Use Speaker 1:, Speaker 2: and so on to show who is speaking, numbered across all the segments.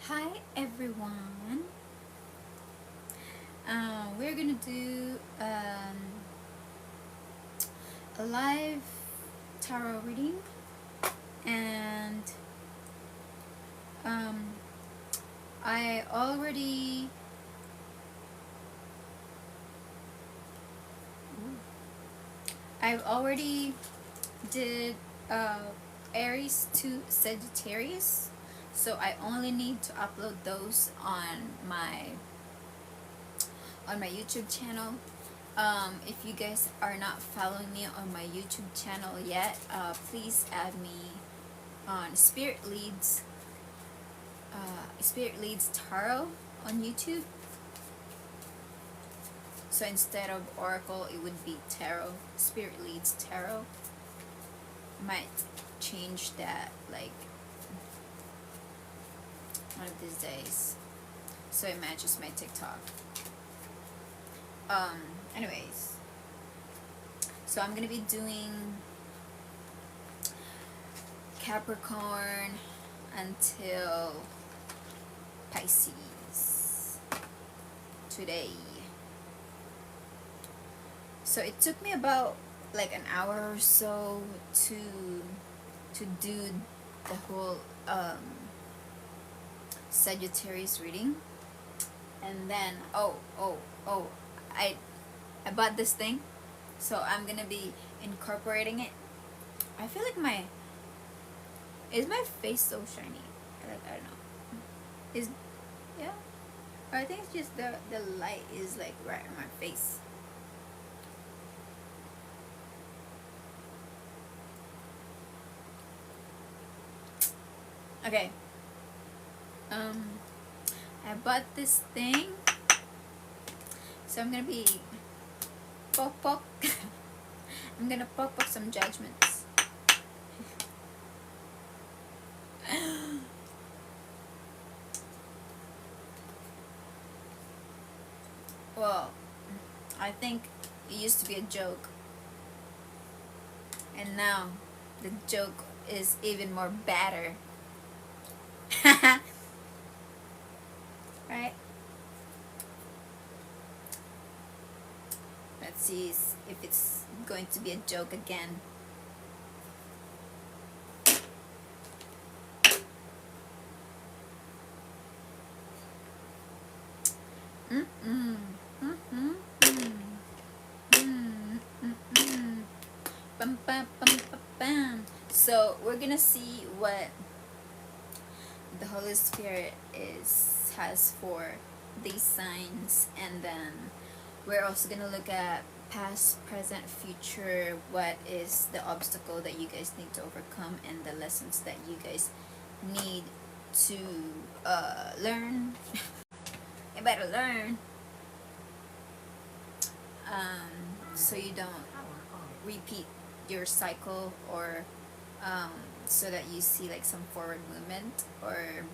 Speaker 1: Hi everyone. We're gonna do a live tarot reading, and um, I already I've already did Aries to Sagittarius, so I only need to upload those on my YouTube channel. If you guys are not following me on my YouTube channel yet, please add me on Spirit Leads Tarot on YouTube. So instead of Oracle, it would be Tarot, Spirit Leads Tarot. Might change that like one of these days, so it matches my TikTok. Anyways, so I'm gonna be doing Capricorn until Pisces today. So it took me about like an hour or so to do the whole Sagittarius reading, and then I bought this thing, so I'm gonna be incorporating it. I feel like my face so shiny? Like, I don't know. Is yeah? Or I think it's just the light is like right on my face. Okay. I bought this thing, so I'm gonna be pop. I'm gonna pop up some judgments. Well, I think it used to be a joke, and now the joke is even more badder. Right? Let's see if it's going to be a joke again. So we're gonna see what the Holy Spirit has for these signs, and then we're also gonna look at past, present, future. What is the obstacle that you guys need to overcome, and the lessons that you guys need to learn. You better learn, so you don't repeat your cycle, or so that you see like some forward movement, or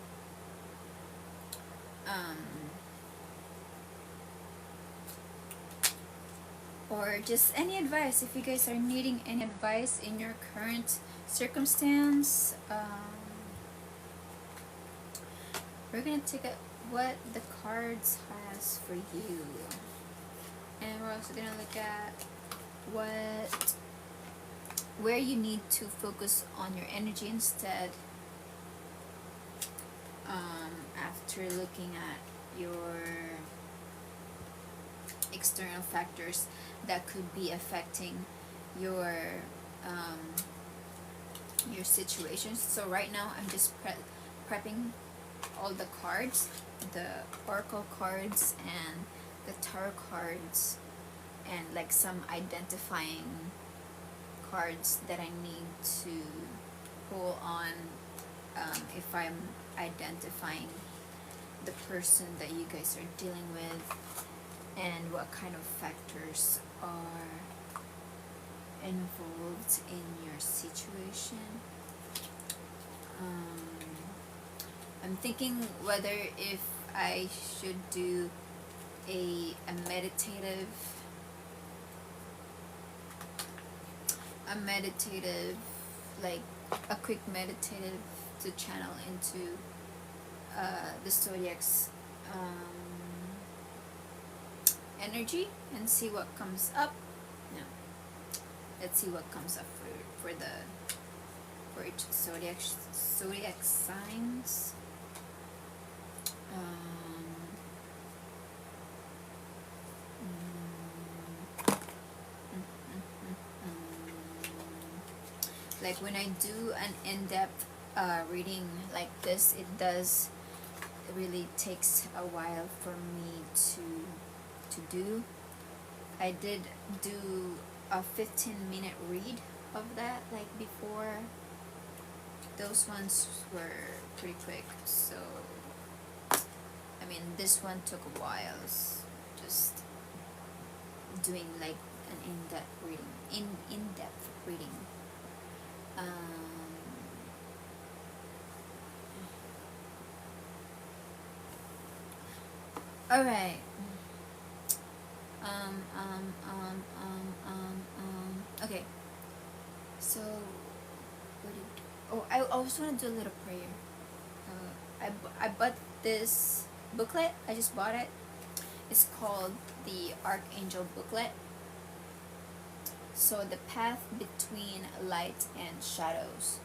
Speaker 1: just any advice. If you guys are needing any advice in your current circumstance, we're gonna take a what the cards has for you, and we're also gonna look at where you need to focus on your energy instead, after looking at your external factors that could be affecting your situations. So right now I'm just prepping all the cards, the oracle cards and the tarot cards, and like some identifying cards that I need to pull on, if I'm identifying the person that you guys are dealing with, and what kind of factors are involved in your situation. I'm thinking whether if I should do a meditative like a quick meditative to channel into the zodiac's energy and see what comes up. No, let's see what comes up for each zodiac signs. Like when I do an in-depth reading like this, it really takes a while for me to do. I did do a 15-minute read of that like before. Those ones were pretty quick, so I mean this one took a while. Just doing like an in-depth reading, in-depth reading. All right. Okay. So, I also want to do a little prayer. I bought this booklet. I just bought it. It's called the Archangel booklet. So the path between light and shadows.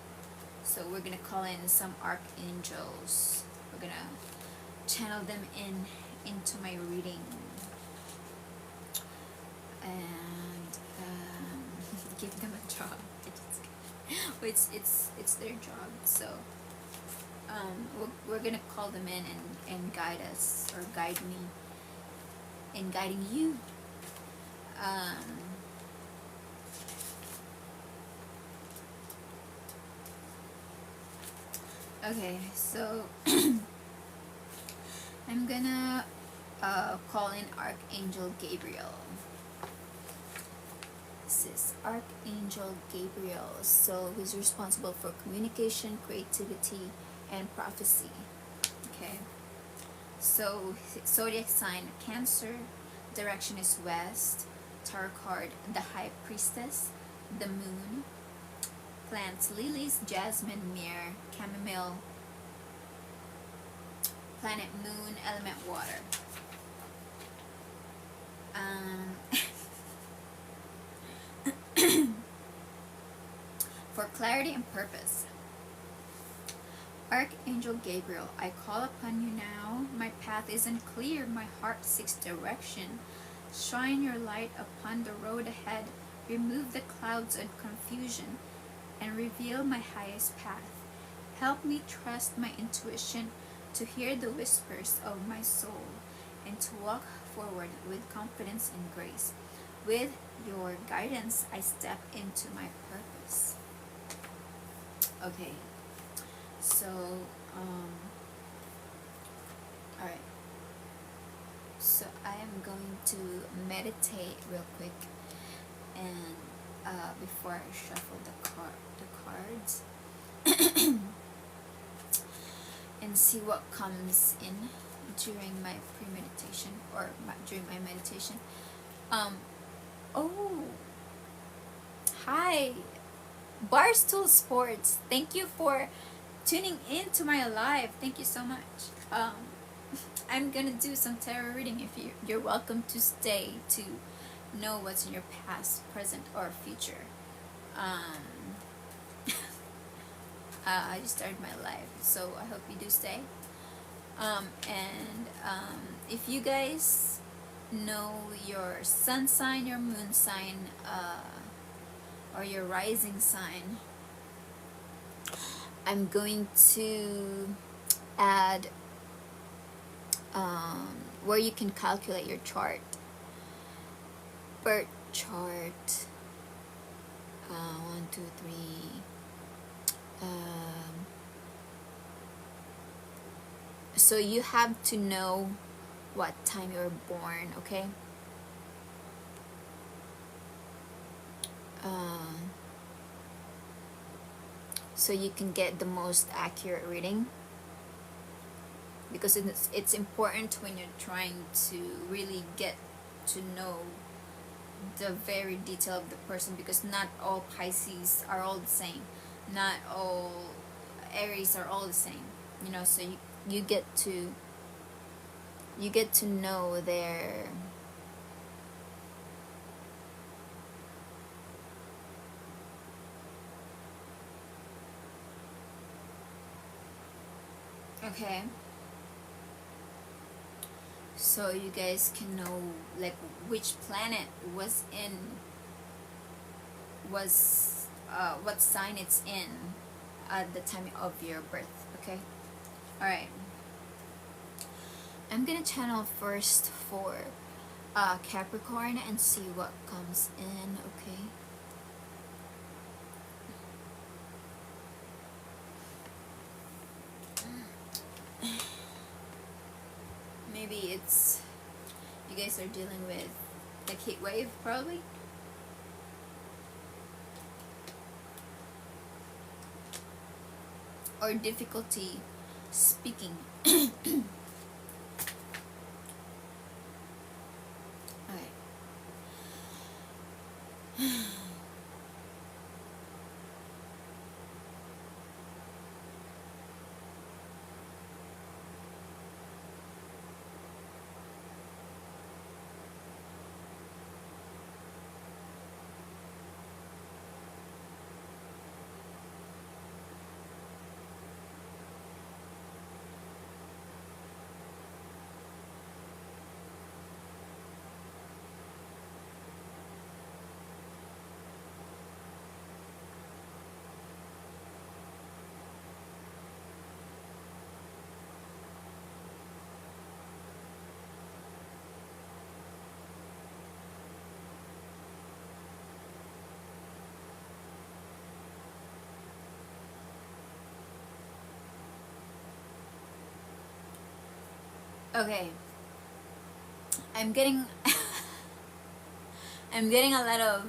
Speaker 1: So we're gonna call in some archangels. We're gonna channel them into my reading and give them a job. It's their job. So we're gonna call them in and guide us, or guide me in guiding you. Okay, so I'm gonna call in Archangel Gabriel. This is Archangel Gabriel. So he's responsible for communication, creativity, and prophecy. Okay. So zodiac sign Cancer, direction is west. Tarot card the High Priestess, the Moon. Plants lilies, jasmine, myrrh, chamomile. Planet moon, element water. For clarity and purpose. Archangel Gabriel, I call upon you now. My path isn't clear, my heart seeks direction. Shine your light upon the road ahead. Remove the clouds and confusion and reveal my highest path. Help me trust my intuition, to hear the whispers of my soul, and to walk forward with confidence and grace. With your guidance, I step into my purpose. Okay, so, alright. So I am going to meditate real quick, and before I shuffle the cards and see what comes in during my premeditation, or during my meditation. Oh, hi, Barstool Sports. Thank you for tuning in to my live. Thank you so much. I'm gonna do some tarot reading. If you're welcome to stay to know what's in your past, present, or future. I just started my live, so I hope you do stay. If you guys know your sun sign, your moon sign, or your rising sign, I'm going to add where you can calculate your chart. Birth chart. 1, 2, 3. So you have to know what time you were born, okay? So you can get the most accurate reading, because it's important when you're trying to really get to know the very detail of the person, because not all Pisces are all the same, not all Aries are all the same, you know. So you get to know their okay, so you guys can know like which planet was what sign it's in at the time of your birth. Okay, all right, I'm gonna channel first for Capricorn and see what comes in. Okay, maybe it's you guys are dealing with like heat wave probably. Or difficulty speaking. Okay. Okay. I'm getting I'm getting a lot of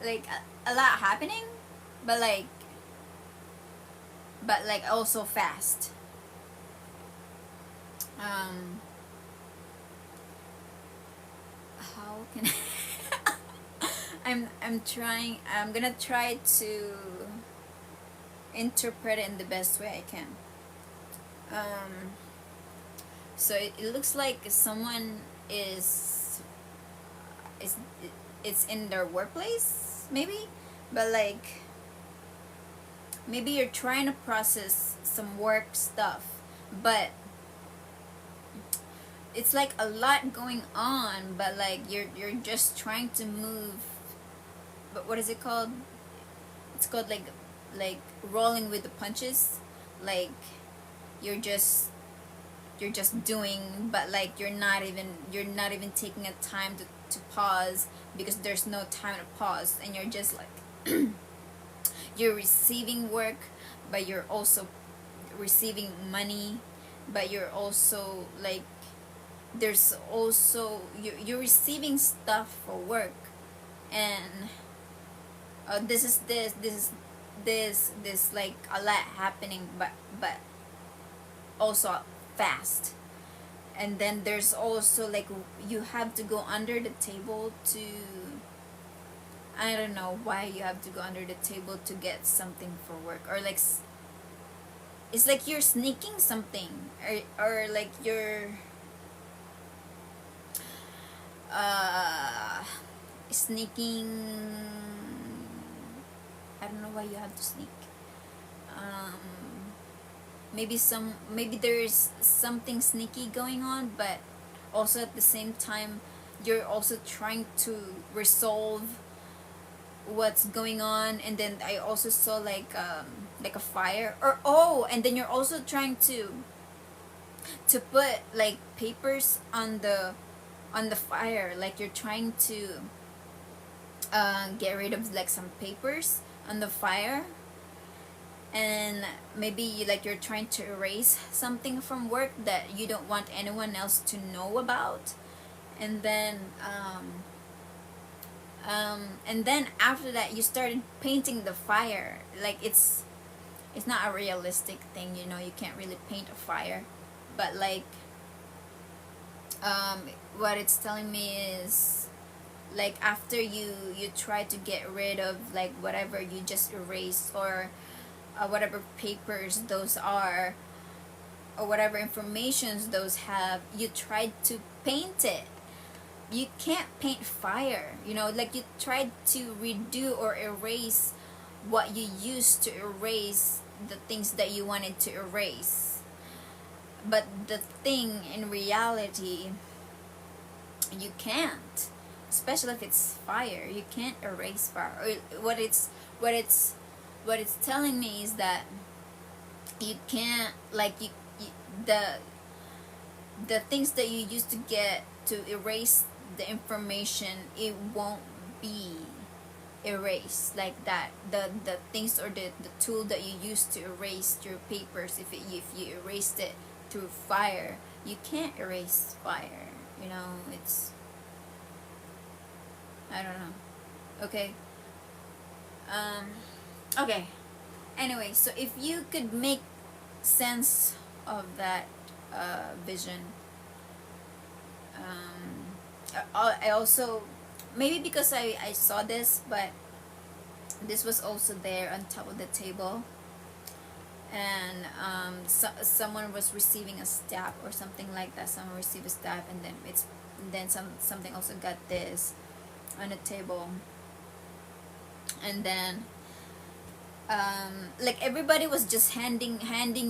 Speaker 1: like a lot happening, but like also fast. How can I'm gonna try to interpret it in the best way I can. So it looks like someone is it's in their workplace maybe, but like maybe you're trying to process some work stuff, but it's like a lot going on, but like you're just trying to move. But what is it called? It's called like rolling with the punches. Like you're just doing, but like you're not even taking a time to pause, because there's no time to pause, and you're just like you're receiving work, but you're also receiving money, but you're also like there's also you're receiving stuff for work, and this like a lot happening, but also fast. And then there's also like you have to go under the table to, I don't know why you have to go under the table to get something for work, or like it's like you're sneaking something, or like you're sneaking. I don't know why you have to sneak. Maybe there's something sneaky going on, but also at the same time you're also trying to resolve what's going on. And then I also saw like a fire, or and then you're also trying to put like papers on the fire, like you're trying to get rid of like some papers on the fire, and maybe you're trying to erase something from work that you don't want anyone else to know about. And then after that you started painting the fire. Like it's not a realistic thing, you can't really paint a fire, but like what it's telling me is like after you try to get rid of like whatever you just erased, or whatever papers those are, or whatever informations those have, you tried to paint it. You can't paint fire, you know, like you tried to redo or erase what you used to erase, the things that you wanted to erase. But the thing in reality, you can't, especially if it's fire. You can't erase fire. Or what it's telling me is that you can't, like, the things that you used to get to erase the information, it won't be erased like that. The things, or the tool that you used to erase your papers, if you erased it through fire, you can't erase fire, you know. It's, I don't know. Okay. Okay, anyway, so if you could make sense of that vision, I also, maybe because I saw this, but this was also there on top of the table, and someone was receiving a staff or something like that. Someone received a staff, and then something also got this on the table, and then like everybody was just handing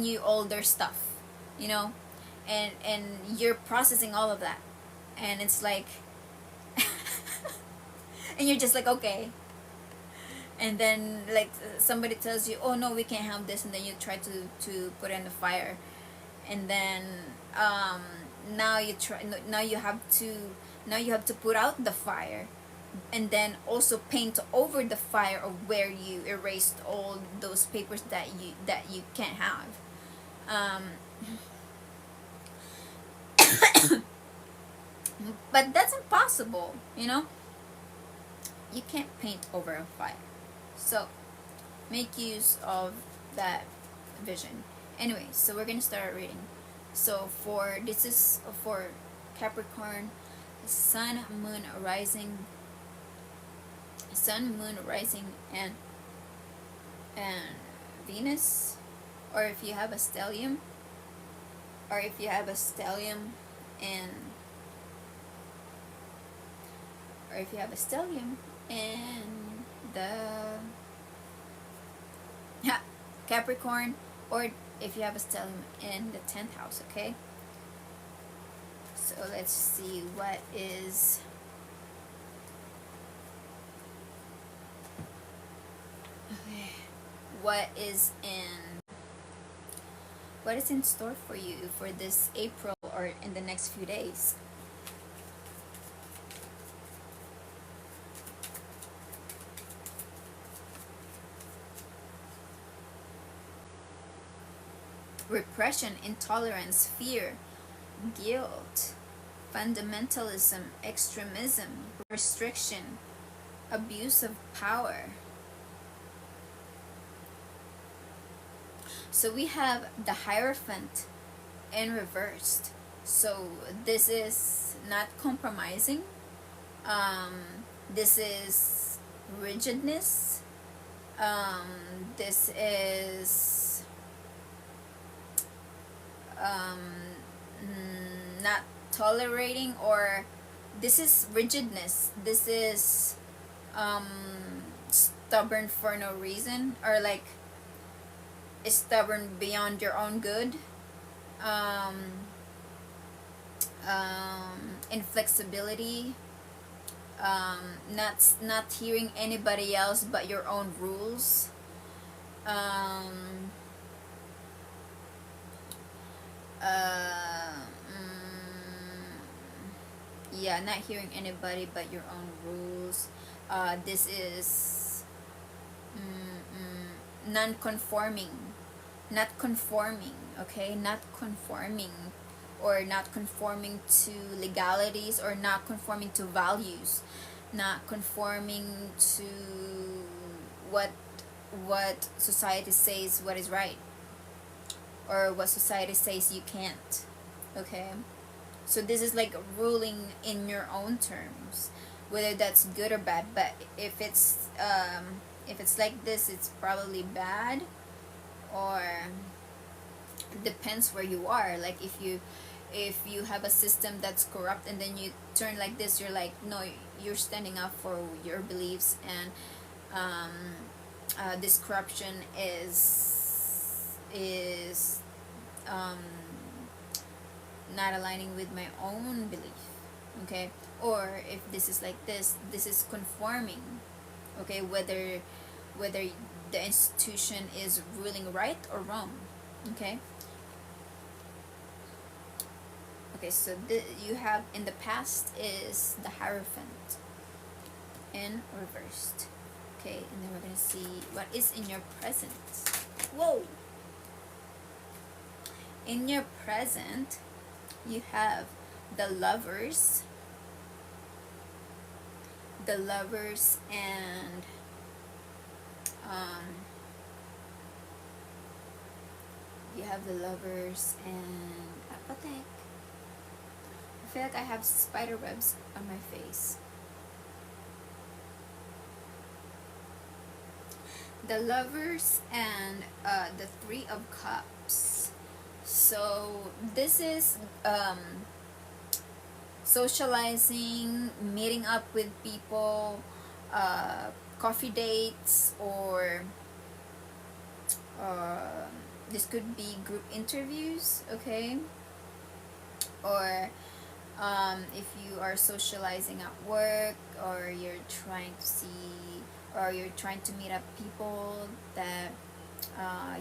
Speaker 1: you all their stuff, you know, and you're processing all of that, and it's like and you're just like, okay, and then like somebody tells you, oh no, we can't have this, and then you try to put it in the fire, and then now you have to put out the fire, and then also paint over the fire of where you erased all those papers that you can't have. But that's impossible, you know. You can't paint over a fire. So make use of that vision. Anyway, so we're gonna start reading. So this is for Capricorn, sun, moon, rising, and Venus, or if you have a stellium, and the Capricorn, or if you have a stellium in the 10th house. Okay, so let's see what is in store for you for this April, or in the next few days. Repression, intolerance, fear, guilt, fundamentalism, extremism, restriction, abuse of power. So we have the Hierophant in reversed. So this is not compromising. This is rigidness. This is not tolerating, or this is rigidness. This is stubborn for no reason, or like is stubborn beyond your own good. Inflexibility, not hearing anybody else but your own rules. Yeah, not hearing anybody but your own rules. This is non-conforming, not conforming, okay, not conforming, or not conforming to legalities, or not conforming to values, not conforming to what society says what is right, or what society says you can't. Okay, so this is like ruling in your own terms, whether that's good or bad. But if it's like this, it's probably bad. or depends where you are. Like if you have a system that's corrupt and then you turn like this, you're like, no, you're standing up for your beliefs, and this corruption is not aligning with my own belief. Okay, or if this is like this is conforming. Okay, whether the institution is ruling right or wrong. Okay. Okay, so you have in the past is the Hierophant in reversed. Okay, and then we're gonna see what is in your present. Whoa! In your present, you have the Lovers, and you have the Lovers and what the heck? I feel like I have spider webs on my face. The Lovers and the Three of Cups. So this is socializing, meeting up with people, coffee dates, or this could be group interviews. Okay, or if you are socializing at work, or you're trying to see, or you're trying to meet up people that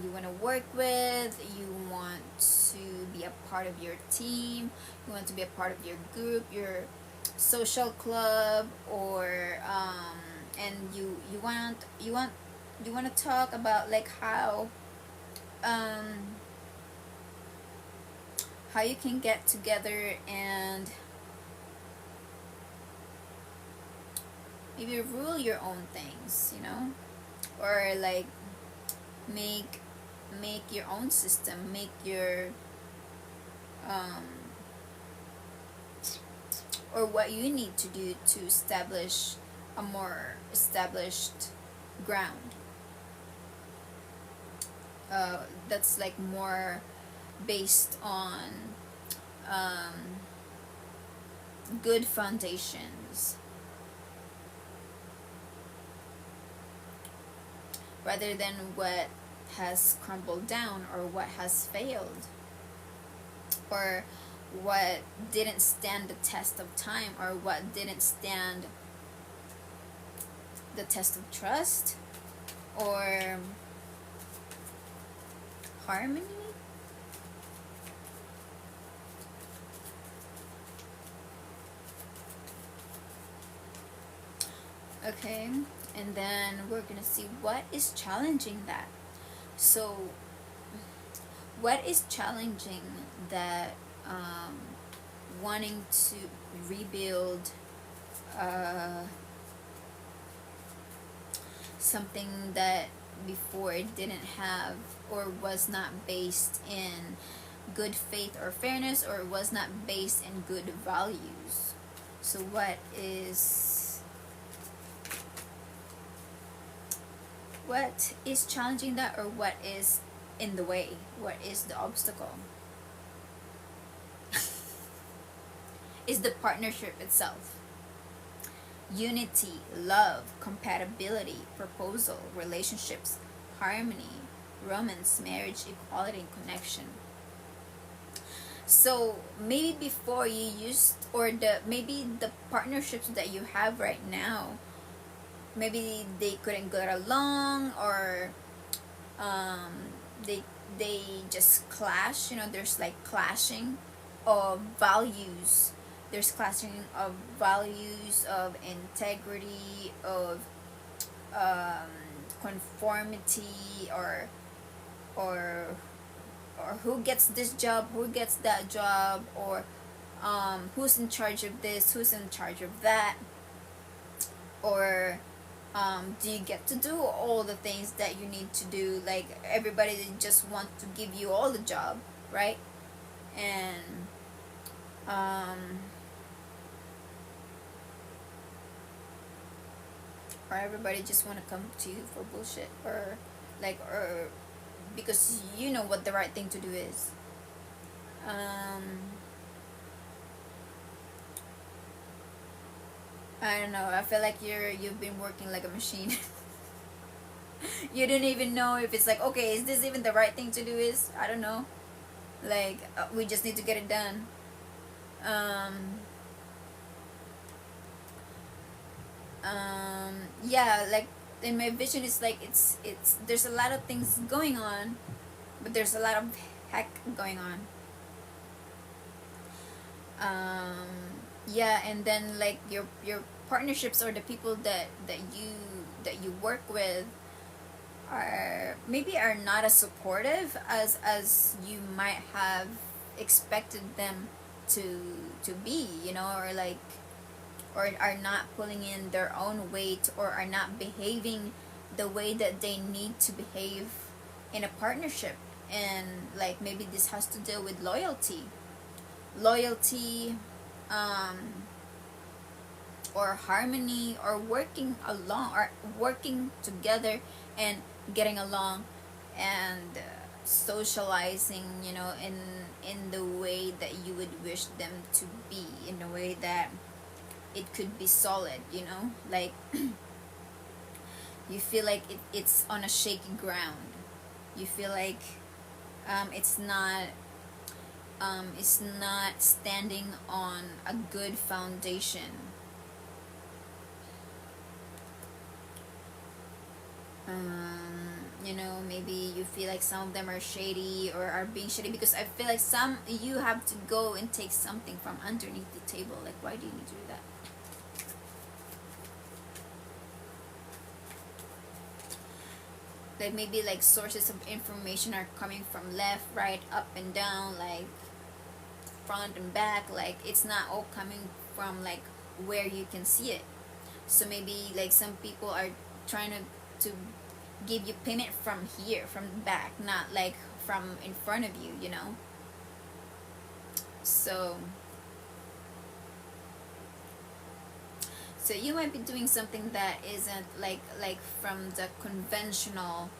Speaker 1: you want to work with, you want to be a part of your team, you want to be a part of your group, your social club, or and you want to talk about like how you can get together and maybe rule your own things, or like make your own system, make your or what you need to do to establish a more established ground that's like more based on good foundations, rather than what has crumbled down, or what has failed, or what didn't stand the test of time, or what didn't stand the test of trust or harmony. Okay, and then we're gonna see what is challenging that. So what is challenging that wanting to rebuild something that before it didn't have, or was not based in good faith or fairness, or was not based in good values? So what is challenging that, or what is in the way? What is the obstacle? Is the partnership itself. Unity, love, compatibility, proposal, relationships, harmony, romance, marriage, equality, and connection. So maybe before you used, or maybe the partnerships that you have right now, maybe they couldn't get along, or they just clash. There's like clashing of values. There's clashing of values, of integrity, of conformity, or who gets this job, who gets that job, or who's in charge of this, who's in charge of that, or do you get to do all the things that you need to do? Like everybody just wants to give you all the job, right? And or everybody just want to come to you for bullshit, or because you know what the right thing to do is. I don't know, I feel like you've been working like a machine. You didn't even know if it's like, okay, is this even the right thing to do? Is, I don't know, like, we just need to get it done. Yeah, like in my vision, it's like it's there's a lot of things going on, but there's a lot of heck going on. Yeah, and then like your partnerships or the people that you work with are maybe are not as supportive as you might have expected them to be, you know, or like, or are not pulling in their own weight, or are not behaving the way that they need to behave in a partnership. And like maybe this has to deal with loyalty, or harmony, or working along, or working together and getting along, and socializing, you know, in the way that you would wish them to be, in a way that it could be solid, you know, like you feel like it's on a shaky ground. You feel like it's not standing on a good foundation. You know, maybe you feel like some of them are shady, or are being shady, because I feel like you have to go and take something from underneath the table. Like, why do you need to do that? Like maybe like sources of information are coming from left, right, up and down, like front and back. Like it's not all coming from like where you can see it. So maybe like some people are trying to give you payment from here, from the back, not like from in front of you, you know. So you might be doing something that isn't like from the conventional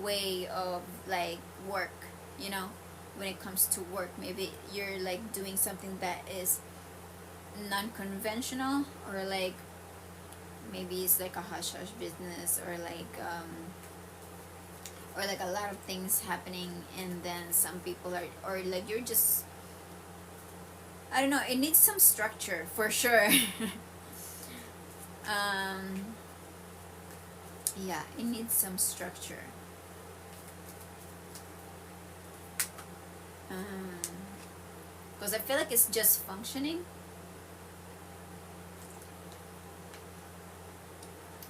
Speaker 1: way of like work, you know. When it comes to work, maybe you're like doing something that is non-conventional, or like maybe it's like a hush-hush business, or like a lot of things happening, and then some people are, or like you're just, I don't know, it needs some structure for sure. Yeah, it needs some structure. Because I feel like it's just functioning,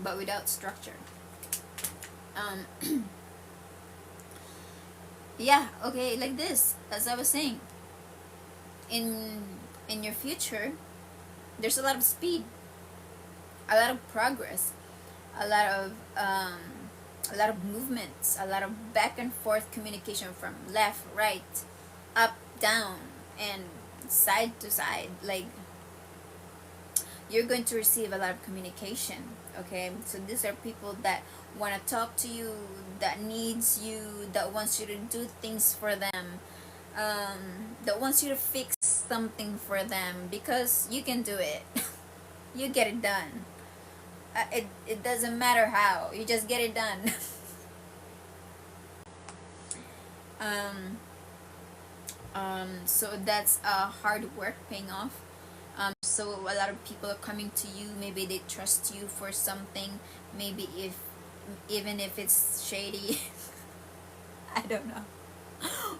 Speaker 1: but without structure. Yeah, okay, like this, as I was saying, in your future, there's a lot of speed, a lot of progress, a lot of movements, a lot of back and forth communication from left, right, up, down, and side to side. Like you're going to receive a lot of communication. Okay, so these are people that want to talk to you, that needs you, that wants you to do things for them, that wants you to fix something for them, because you can do it. You get it done. It doesn't matter how, you just get it done. So that's hard work paying off. So a lot of people are coming to you, maybe they trust you for something, maybe even if it's shady. I don't know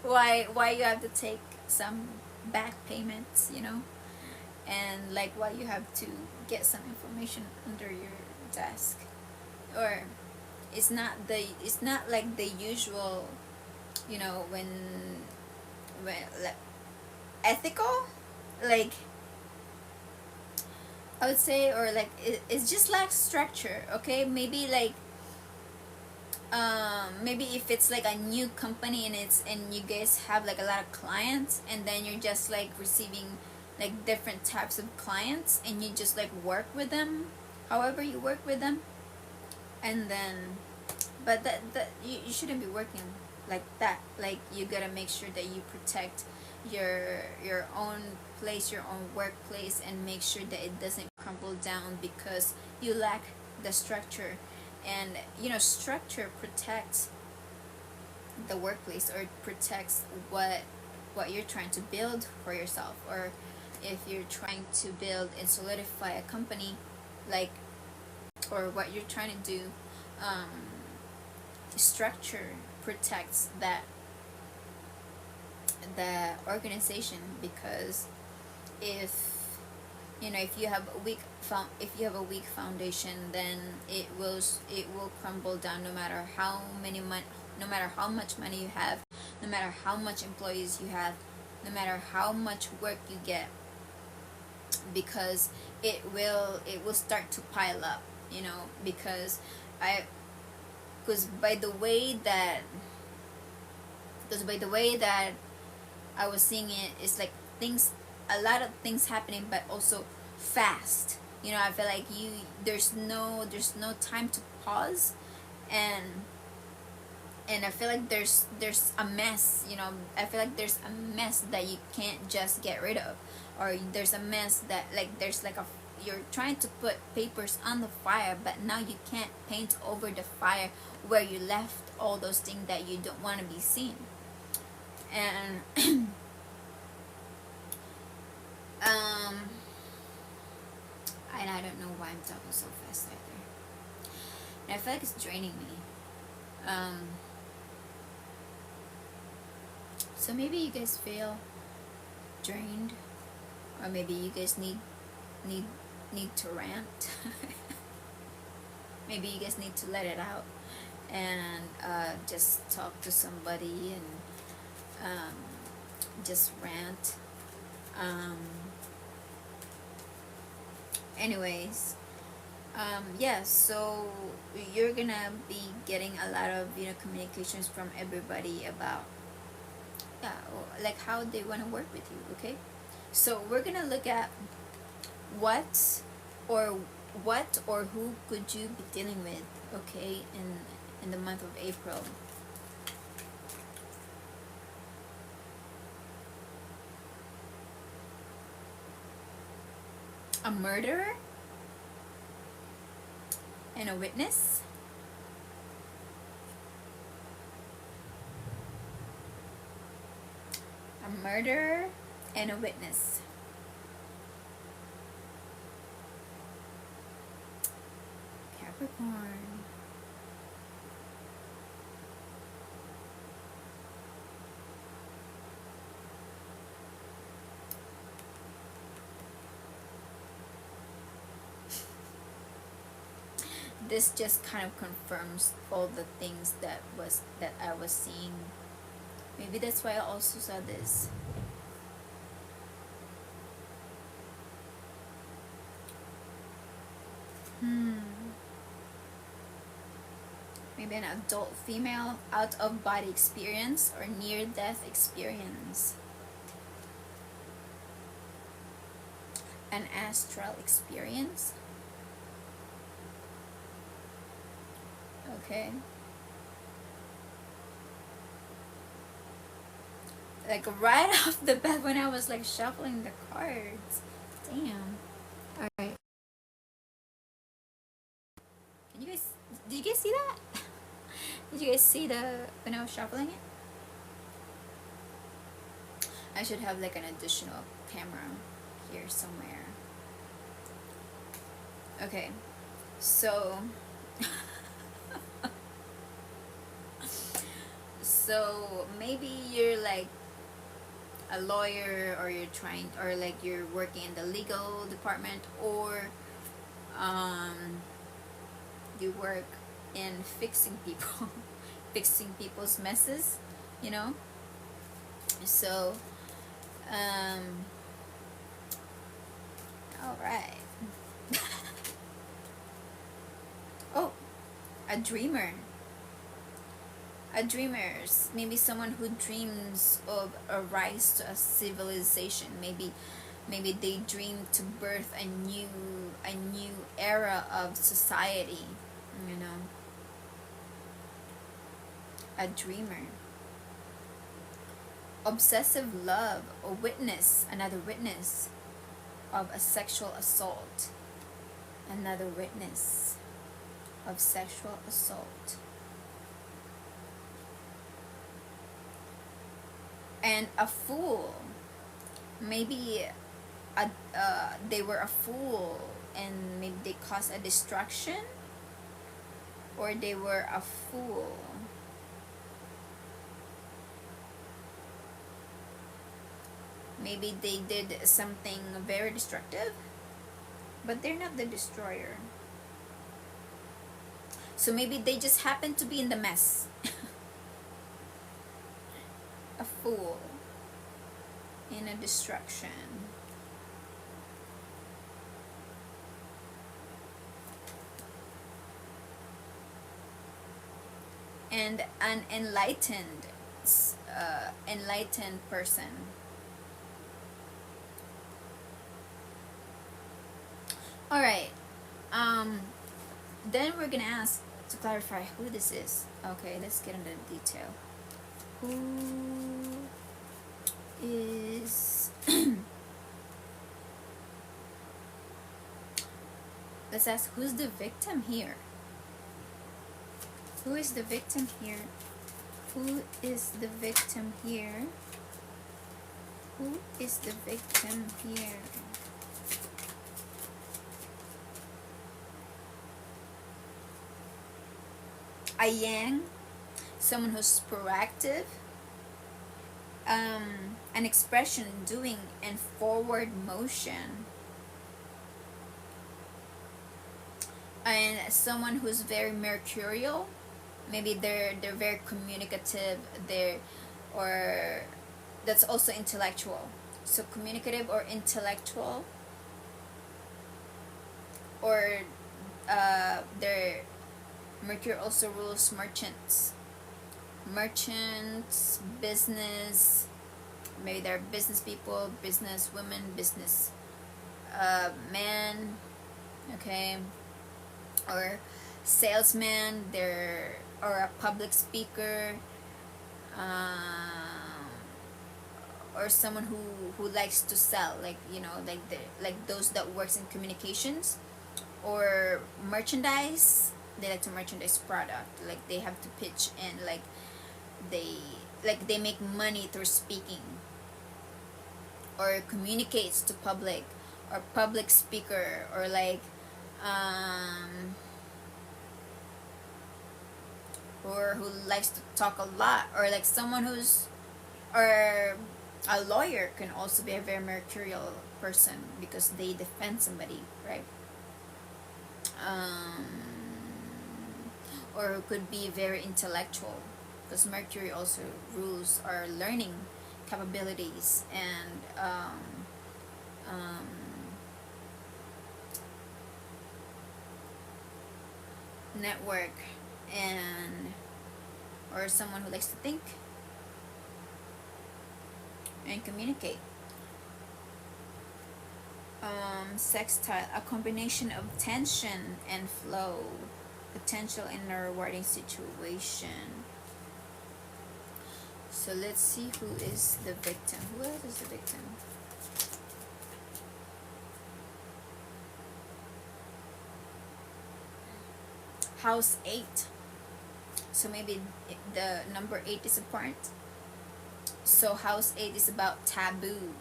Speaker 1: why you have to take some back payments, you know, and like why you have to get some information under your desk, or it's not like the usual, you know, when like ethical, like I would say, or like it's just like structure. Okay, maybe like maybe if it's like a new company, and you guys have like a lot of clients, and then you're just like receiving like different types of clients, and you just like work with them however you work with them, and then but that you shouldn't be working like that. Like you gotta make sure that you protect your own place, your own workplace, and make sure that it doesn't crumble down because you lack the structure. And you know, structure protects the workplace, or it protects what you're trying to build for yourself, or if you're trying to build and solidify a company, like, or what you're trying to do, structure protects that the organization. Because if you know, if you have a weak foundation, then it will crumble down, no matter how no matter how much money you have, no matter how much employees you have, no matter how much work you get, because it will start to pile up, you know. Because by the way that I was seeing it, it's like a lot of things happening, but also fast. You know, I feel like there's no time to pause, and I feel like there's a mess. You know, I feel like there's a mess that you can't just get rid of, or there's a mess that, like, there's like you're trying to put papers on the fire, but now you can't paint over the fire where you left all those things that you don't want to be seen. And and I don't know why I'm talking so fast either. And I feel like it's draining me. So maybe you guys feel drained, or maybe you guys need to rant. Maybe you guys need to let it out and just talk to somebody and just rant. Anyways, yeah, so you're gonna be getting a lot of, you know, communications from everybody about, yeah, like how they want to work with you. Okay, so we're gonna look at what or who could you be dealing with, okay, in the month of April. A murderer and a witness. A murderer and a witness. Capricorn. This just kind of confirms all the things that I was seeing. Maybe that's why I also saw this. Maybe an adult female out-of-body experience or near-death experience. An astral experience. Okay. Like right off the bat when I was like shuffling the cards. Damn. Alright. Did you guys see that? Did you guys see when I was shuffling it? I should have like an additional camera here somewhere. Okay. So so maybe you're like a lawyer, or like you're working in the legal department, or you work in fixing people's messes, you know. So all right. Oh, a dreamer. Maybe someone who dreams of a rise to a civilization. Maybe they dream to birth a new era of society, you know. A dreamer. obsessive love, a witness, another witness of a sexual assault, another witness of sexual assault. And a fool, maybe they were a fool and maybe they caused a distraction, or they were a fool. Maybe they did something very destructive, but they're not the destroyer. So maybe they just happened to be in the mess. A fool in a destruction. And an enlightened person. All right. Then we're gonna ask to clarify who this is. Okay, let's get into detail. Who is let's ask, who's the victim here? Who is the victim here? Who is the victim here? Who is the victim here? A yang, someone who's proactive, an expression, doing, and forward motion, and someone who's very mercurial. Maybe they're very communicative. Or that's also intellectual. So communicative or intellectual, or their Mercury also rules merchants, business. Maybe they're business people, business women, business man, okay, or salesman. Or a public speaker, or someone who likes to sell, like, you know, like those that works in communications, or merchandise. They like to merchandise product, like they have to pitch, and like they make money through speaking, or communicates to public, or public speaker, or like or who likes to talk a lot, or like someone who's, or a lawyer can also be a very mercurial person because they defend somebody, right? Or who could be very intellectual, because Mercury also rules our learning capabilities and network, and or someone who likes to think and communicate. Sextile, a combination of tension and flow, potential in a rewarding situation. So let's see who is the victim. Who else is the victim? House 8. So maybe the number 8 is important. So house 8 is about taboo,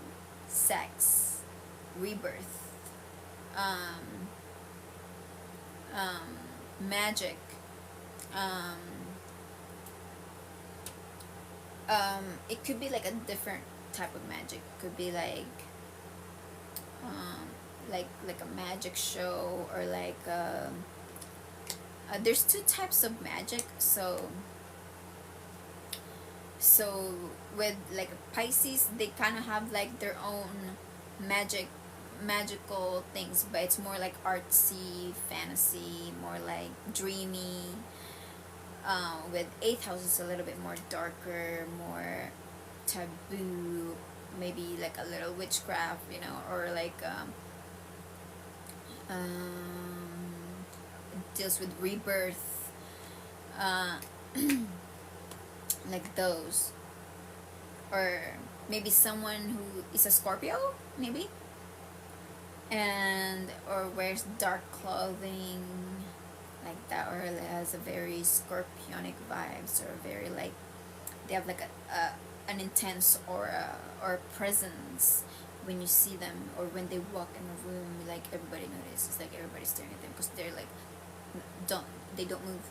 Speaker 1: sex, rebirth, magic, it could be like a different type of magic. It could be like a magic show, or like there's two types of magic. So with like Pisces, they kind of have like their own magical things, but it's more like artsy, fantasy, more like dreamy. With 8th house, it's a little bit more darker, more taboo, maybe like a little witchcraft, you know, or like deals with rebirth, like those. or maybe someone who is a Scorpio, maybe, and or wears dark clothing like that, or has a very scorpionic vibes, or very like they have like an intense aura or presence when you see them, or when they walk in a room, like everybody notices, like everybody's staring at them because they're like they don't move.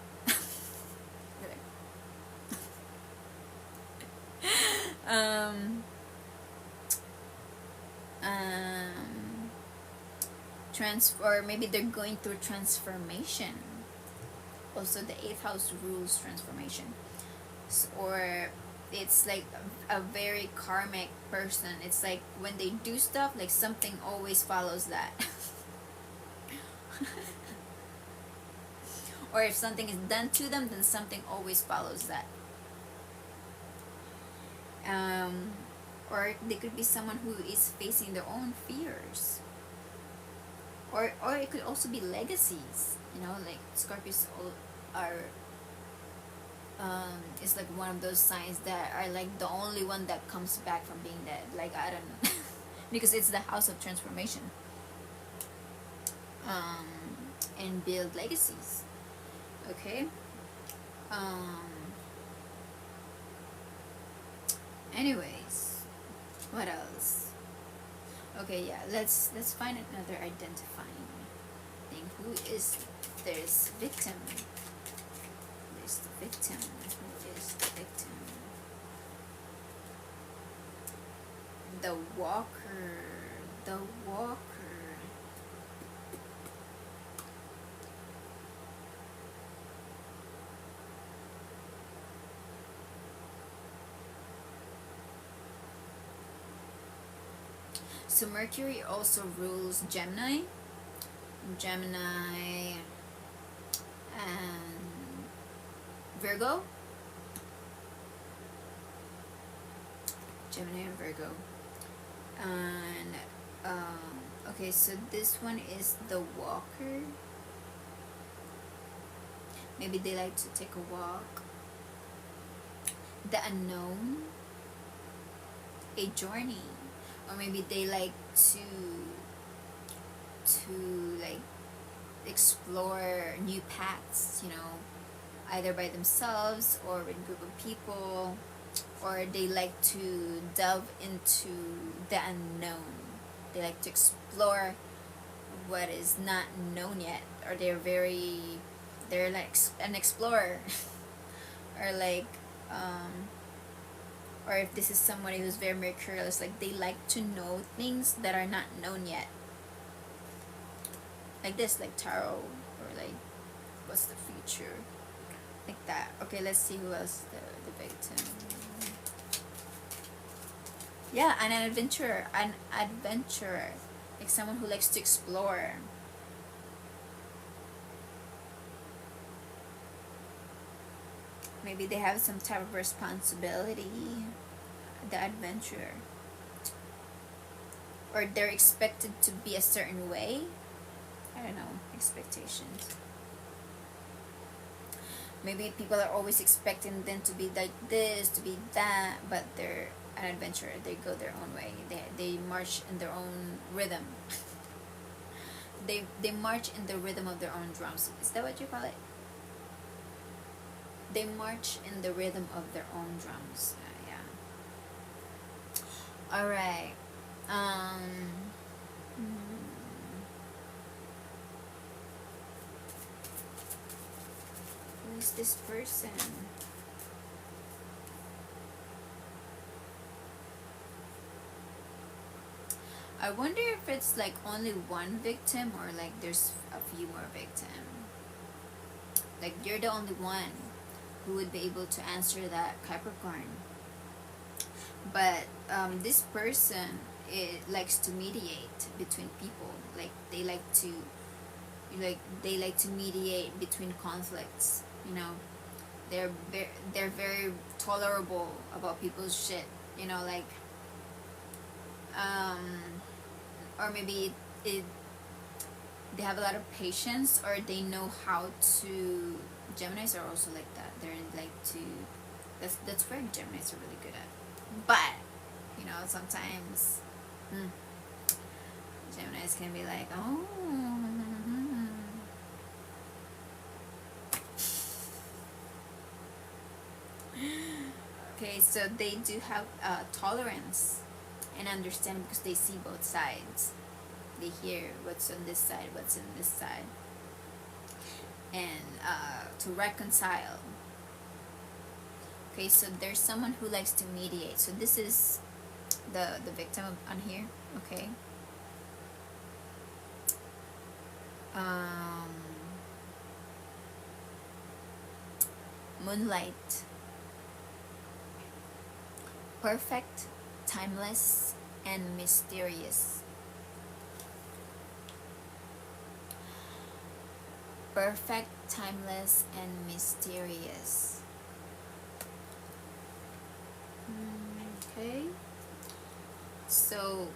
Speaker 1: um or maybe they're going through transformation. Also, the 8th house rules transformation. Or it's like a very karmic person. It's like when they do stuff, like something always follows that. Or if something is done to them, then something always follows that. Or they could be someone who is facing their own fears. Or it could also be legacies. Like Scorpios are it's like one of those signs that are like the only one that comes back from being dead. Like, I don't know. Because it's the house of transformation. And build legacies. Okay. Anyways, what else? Okay, yeah, let's find another identifying thing. Who is there's victim? There's the victim. Who is the victim? The walker. The walker. So Mercury also rules Gemini, and Virgo. Gemini and Virgo. And okay, so this one is the walker. Maybe they like to take a walk. The unknown. A journey. Or maybe they like to like explore new paths, either by themselves or with a group of people, or they like to delve into the unknown. They like to explore what is not known yet, or they're like an explorer. Or like or if this is somebody who's very mercurial, it's like they like to know things that are not known yet. Like this, like tarot, or like what's the future, like that. Okay, let's see who else the victim. Yeah, an adventurer, like someone who likes to explore. Maybe they have some type of responsibility, the adventurer. Or they're expected to be a certain way. I don't know, expectations. Maybe people are always expecting them to be like this, to be that, but they're an adventurer. They go their own way. They march in their own rhythm. They march in the rhythm of their own drums. Is that what you call it? They march in the rhythm of their own drums. Yeah. All right. Who is this person? I wonder if it's like only one victim, or like there's a few more victims. Like you're the only one who would be able to answer that, Capricorn. But this person, it likes to mediate between people. Like they like to mediate between conflicts. They're very tolerable about people's shit. Like or maybe they have a lot of patience, or they know how to. Geminis are also like that. They're like to. That's where Geminis are really good at. But you know, sometimes Geminis can be like, oh. Okay, so they do have tolerance and understanding because they see both sides. They hear what's on this side, what's on this side, and to reconcile. Okay, so there's someone who likes to mediate. So this is the victim on here. Okay. Moonlight. Perfect, timeless, and mysterious. Perfect, timeless, and mysterious. Okay. So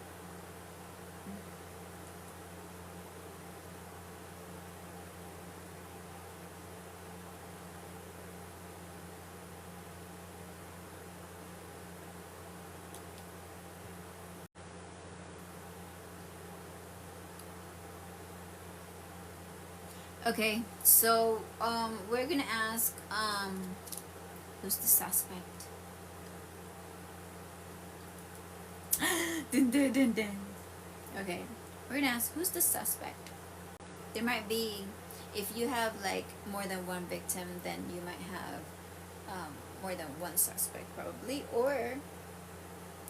Speaker 1: okay, so we're gonna ask who's the suspect? Dun, dun, dun, dun. Okay, we're gonna ask who's the suspect. There might be, if you have like more than one victim, then you might have more than one suspect probably, or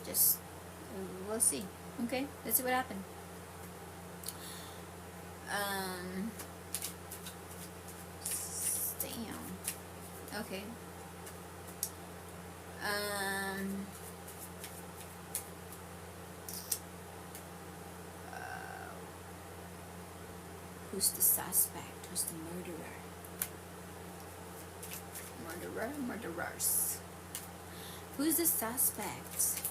Speaker 1: just we'll see. Okay, let's see what happened. Damn. Okay. Who's the suspect? Who's the murderer? Murderers. Who's the suspect?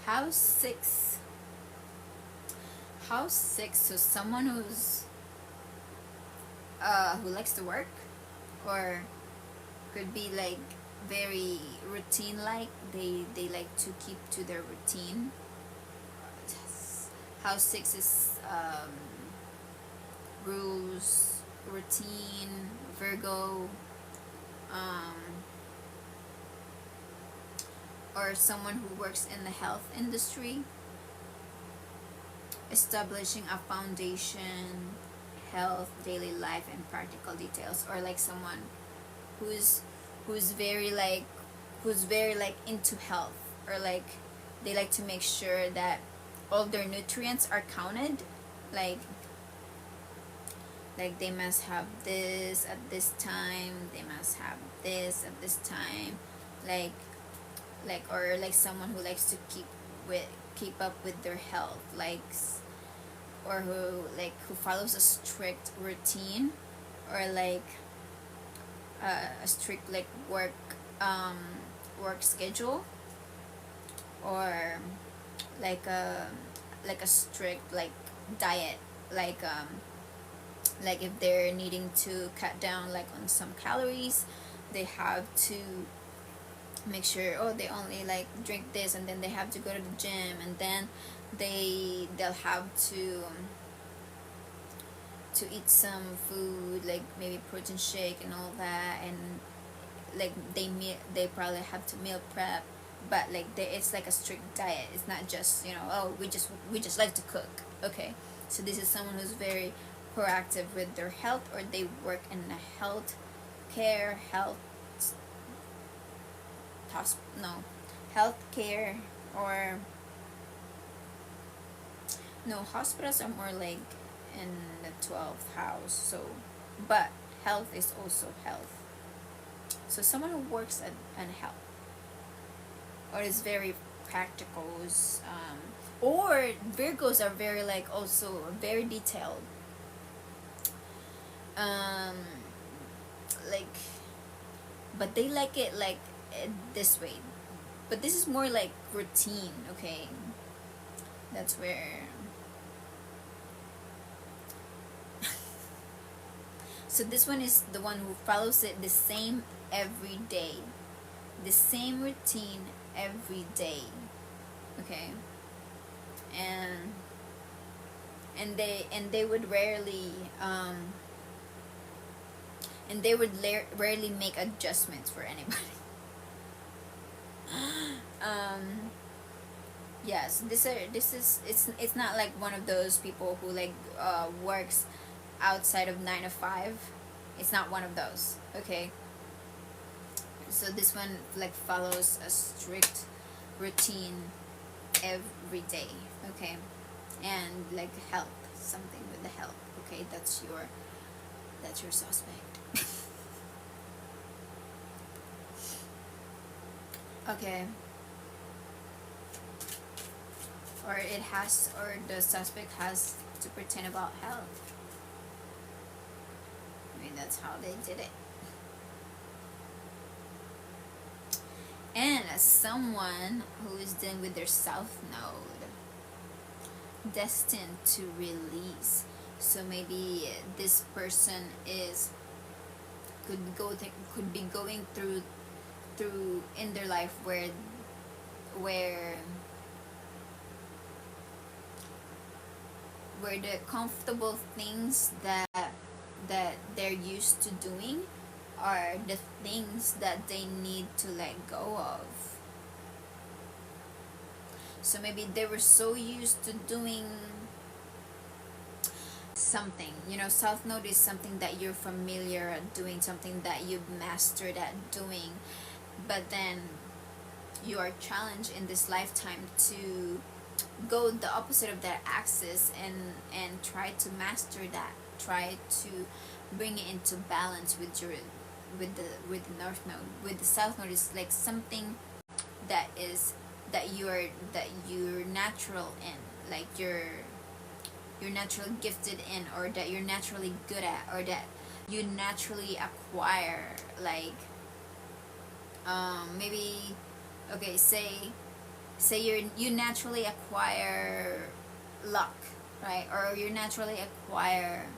Speaker 1: House 6. House 6. So someone who's who likes to work, or could be like very routine like. They like to keep to their routine. House 6 is rules, routine, Virgo, or someone who works in the health industry, establishing a foundation, health, daily life, and practical details, or like someone who's very like into health, or like they like to make sure that all their nutrients are counted, like they must have this at this time, they must have this at this time, or like someone who likes to keep up with their health, or who follows a strict routine, or like a strict like work schedule, or like a strict like diet, like if they're needing to cut down like on some calories, they have to make sure, oh, they only like drink this, and then they have to go to the gym, and then they'll have to eat some food, like maybe protein shake and all that, and like they probably have to meal prep, but like it's like a strict diet. It's not just, oh, we just like to cook. Okay, so this is someone who's very proactive with their health, or they work in a health care, or no, hospitals are more like in the 12th house. So, but health is also health. So someone who works in health, or is very practical, or Virgos are very like also very detailed, like, but they like it like this way, but this is more like routine. Okay, that's where So this one is the one who follows it the same every day, the same routine every day. Okay. And they would rarely rarely make adjustments for anybody. Yes, it's not like one of those people who like works outside of 9 to 5. It's not one of those. Okay. So this one like follows a strict routine every day. Okay. And like health, something with the health. Okay, that's your suspect. Okay. Or the suspect has to pretend about health. I mean, that's how they did it. And as someone who is dealing with their south node, destined to release. So maybe this person could be going through in their life where the comfortable things that they're used to doing are the things that they need to let go of. So maybe they were so used to doing something, south node is something that you're familiar at doing, something that you've mastered at doing, but then you are challenged in this lifetime to go the opposite of that axis and try to master that, try to bring it into balance with the north node. With the south node is like something that you're natural in, like you're naturally gifted in, or that you're naturally good at, or that you naturally acquire, like maybe, okay, say you naturally acquire luck, right? Or you naturally acquire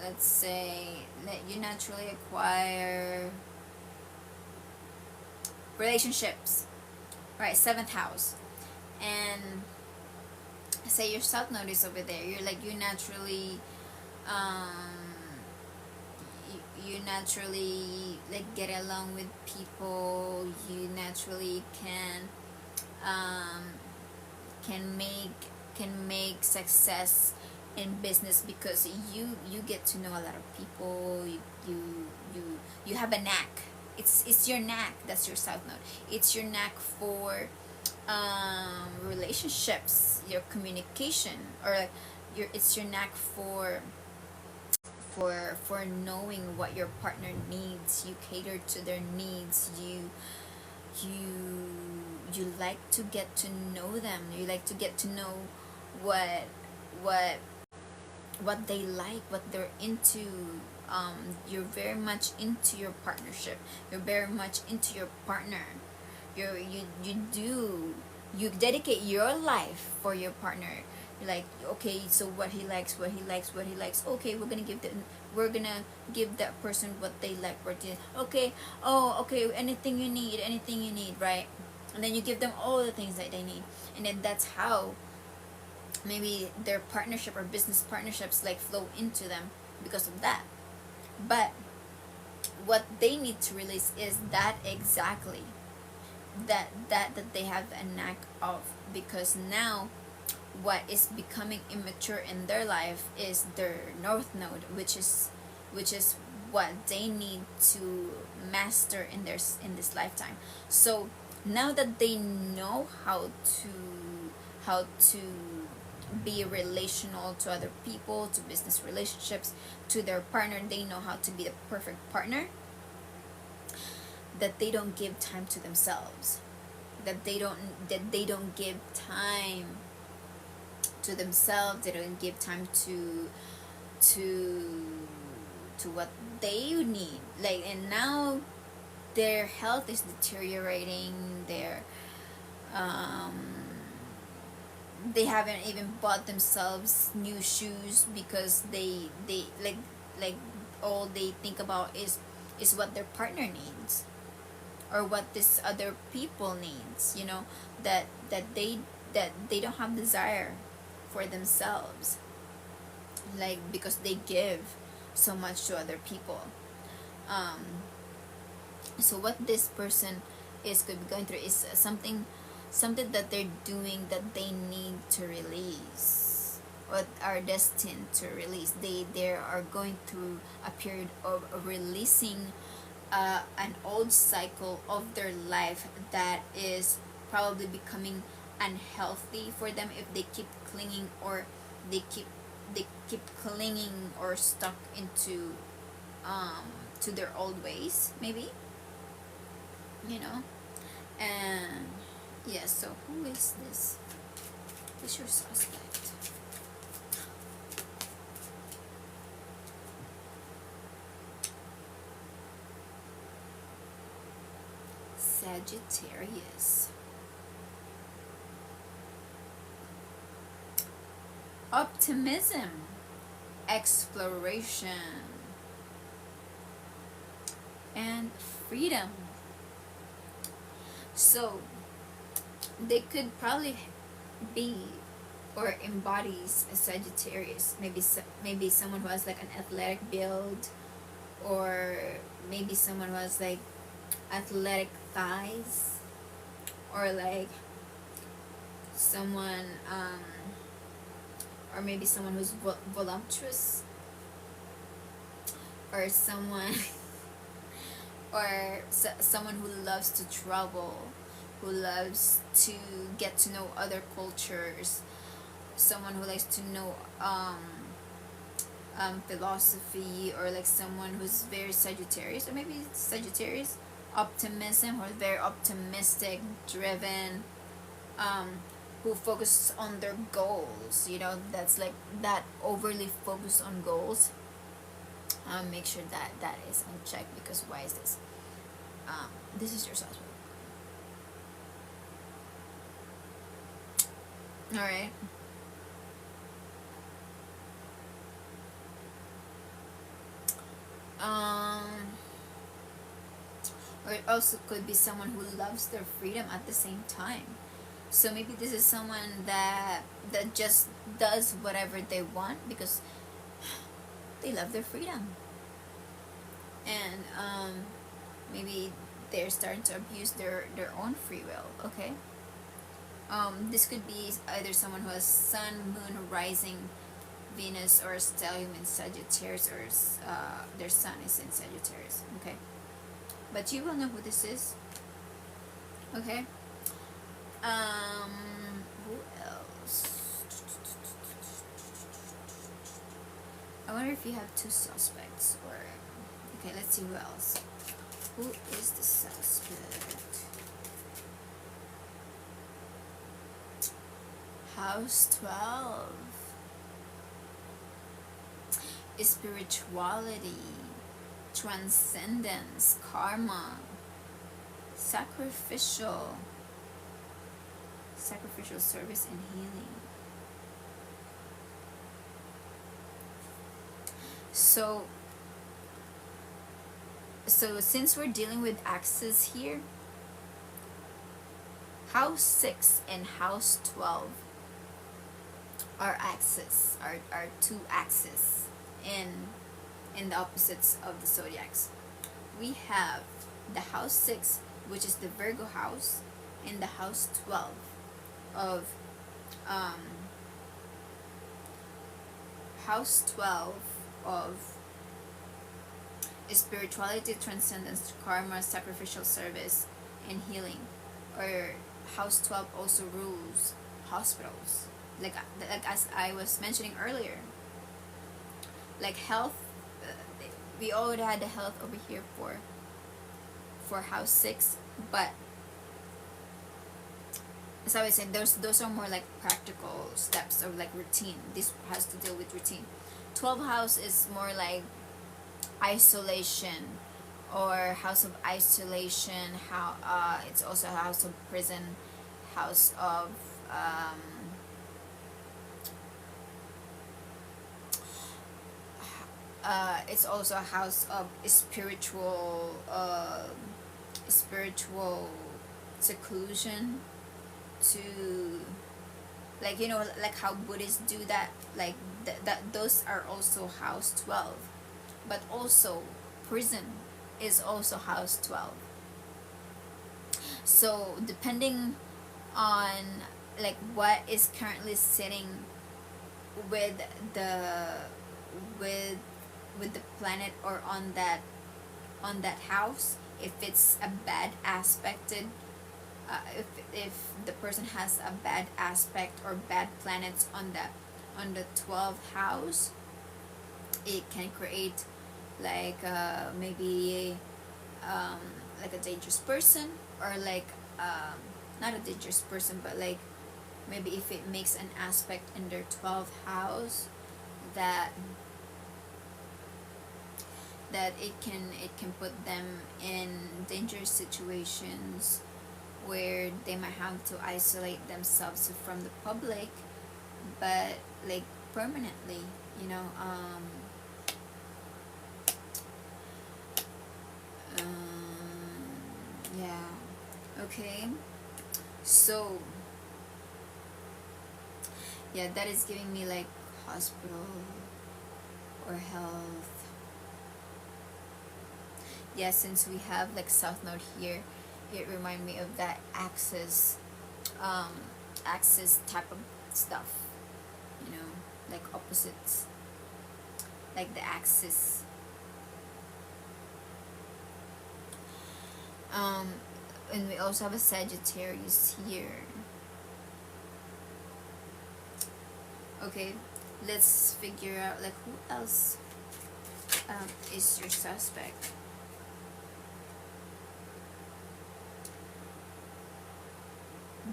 Speaker 1: let's say that you naturally acquire relationships, right? 7th house. And say your south node is over there, you're like, you naturally like get along with people, you naturally can make success in business because you get to know a lot of people, you have a knack. It's your knack. That's your south node. It's your knack for relationships, your communication, or it's your knack for knowing what your partner needs. You cater to their needs. You like to get to know them. You like to get to know what they like, what they're into. You're very much into your partnership. You're very much into your partner. You dedicate your life for your partner. You're like, okay, so what he likes. Okay, we're gonna give that person what they like. Okay, okay, anything you need, right? And then you give them all the things that they need, and then that's how maybe their partnership or business partnerships like flow into them because of that. But what they need to release is that exactly that they have a knack of, because now what is becoming immature in their life is their north node, which is what they need to master in this lifetime. So now that they know how to be relational to other people, to business relationships, to their partner, they know how to be the perfect partner, that they don't give time to themselves, that they don't give time to themselves, they don't give time to what they need, like. And now their health is deteriorating, they haven't even bought themselves new shoes because they like all they think about is what their partner needs, or what this other people needs, you know, that they don't have desire for themselves, like because they give so much to other people. So what this person is could be going through is something that they're doing that they need to release, or are destined to release. They are going through a period of releasing an old cycle of their life that is probably becoming unhealthy for them if they keep clinging, or they keep clinging or stuck into to their old ways, maybe, you know. And yeah, so who is this? Who's your suspect? Sagittarius. Optimism, exploration, and freedom. So they could probably be or embodies a Sagittarius. Maybe someone who has like an athletic build, or maybe someone who has like athletic thighs, or like someone or maybe someone who's voluptuous, or someone or someone who loves to travel, who loves to get to know other cultures, someone who likes to know philosophy, or like someone who's very Sagittarius, or maybe Sagittarius optimism, or very optimistic, driven, who focuses on their goals, you know, that's like that overly focused on goals. Make sure that that is unchecked, because why is this? This is your suspect. All right. Or it also could be someone who loves their freedom at the same time. So maybe this is someone that just does whatever they want because they love their freedom. And maybe they're starting to abuse their own free will, okay? This could be either someone who has Sun, Moon, Rising, Venus, or stellium in Sagittarius, or their Sun is in Sagittarius, okay? But you will know who this is, okay? Who else? I wonder if you have two suspects, or okay, let's see who else. Who is the suspect? House 12. Spirituality, transcendence, karma, sacrificial service and healing. So since we're dealing with axes here, house 6 and house 12 are axes, are two axes in the opposites of the zodiacs. We have the house 6, which is the Virgo house, and the house 12 of house 12 of spirituality, transcendence, karma, sacrificial service, and healing. Or house 12 also rules hospitals, like as I was mentioning earlier, like health. We already had the health over here for house 6, but as I was saying, those are more like practical steps, or like routine. This has to deal with routine. 12 house is more like isolation, or house of isolation. How it's also a house of prison, house of it's also a house of spiritual seclusion, to, like, you know, like how Buddhists do that, like that those are also house 12. But also prison is also house 12. So depending on like what is currently sitting with the with the planet, or on that house, if it's a bad aspected, if the person has a bad aspect or bad planets on the 12th house, it can create like maybe like a dangerous person, or like not a dangerous person, but like maybe if it makes an aspect in their 12th house, that it can put them in dangerous situations where they might have to isolate themselves from the public, but like permanently, you know. Yeah, okay, so yeah, that is giving me like hospital or health. Yeah, since we have like South Node here, it reminds me of that axis type of stuff, you know, like opposites, like the axis. And we also have a Sagittarius here. Okay, let's figure out like who else is your suspect.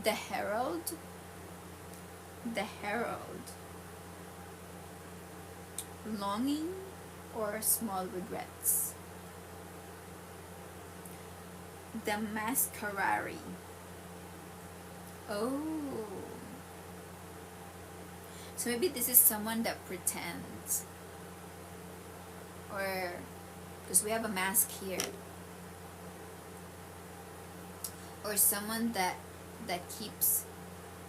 Speaker 1: The Herald, longing or small regrets. The Masquerade. Oh, so maybe this is someone that pretends, or because we have a mask here, or someone that keeps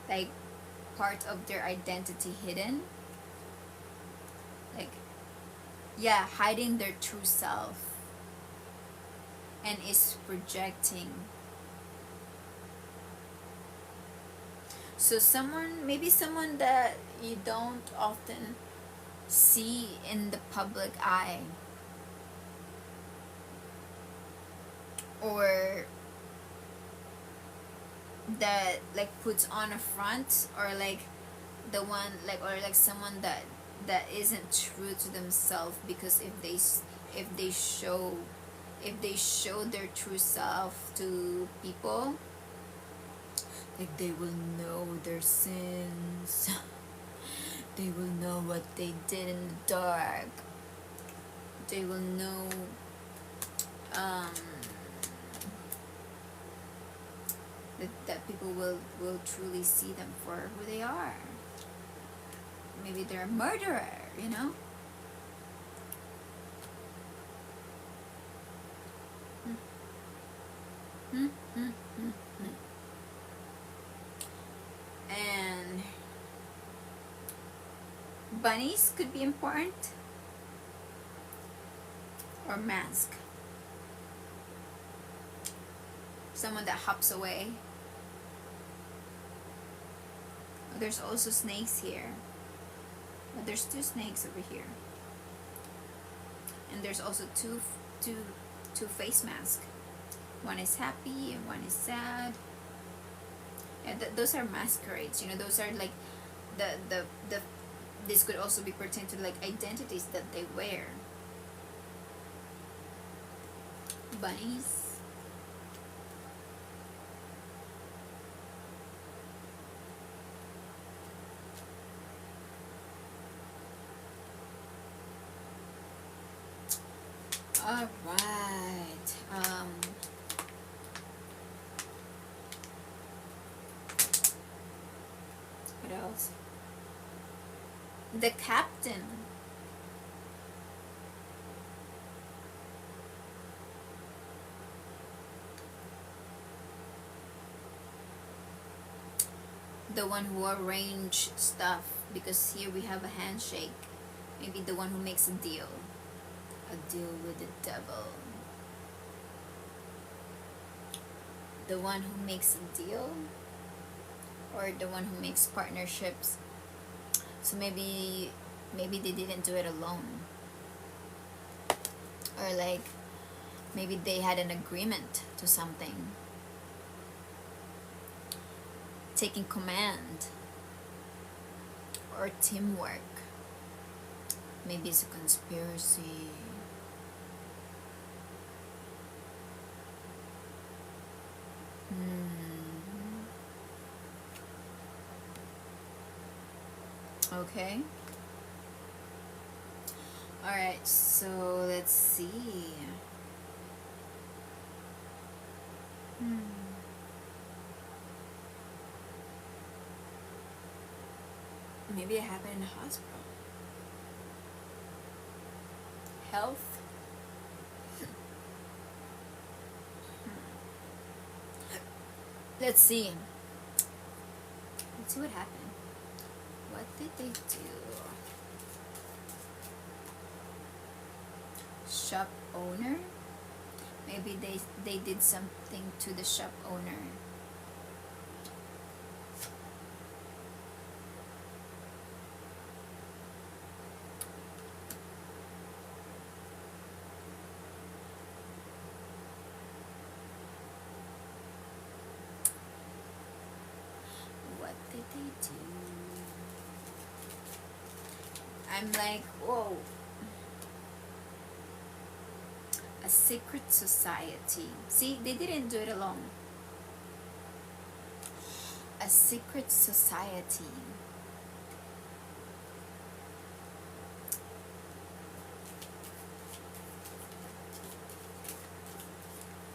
Speaker 1: like part of their identity hidden, like, yeah, hiding their true self and is projecting. So maybe someone that you don't often see in the public eye, or that like puts on a front, or like the one like, or like someone that isn't true to themselves, because if they show their true self to people, like they will know their sins. They will know what they did in the dark. They will know that people will truly see them for who they are. Maybe they're a murderer, you know. And bunnies could be important, or mask, someone that hops away. There's also snakes here, but there's 2 snakes over here, and there's also two face masks. One is happy and one is sad. And those are masquerades, you know. Those are like the this could also be pertain to like identities that they wear. Bunnies. All right. What else? The captain. the one who arrange stuff, because here we have a handshake. Maybe the one who makes a deal with the devil. The one who makes a deal, or the one who makes partnerships. So maybe they didn't do it alone, or like maybe they had an agreement to something, taking command, or teamwork. Maybe it's a conspiracy. Okay. Alright, so let's see. Maybe it happened in the hospital. Health. Let's see. Let's see what happened. What did they do? Shop owner? Maybe they did something to the shop owner. What did they do? I'm like, whoa. A secret society. See, they didn't do it alone. A secret society.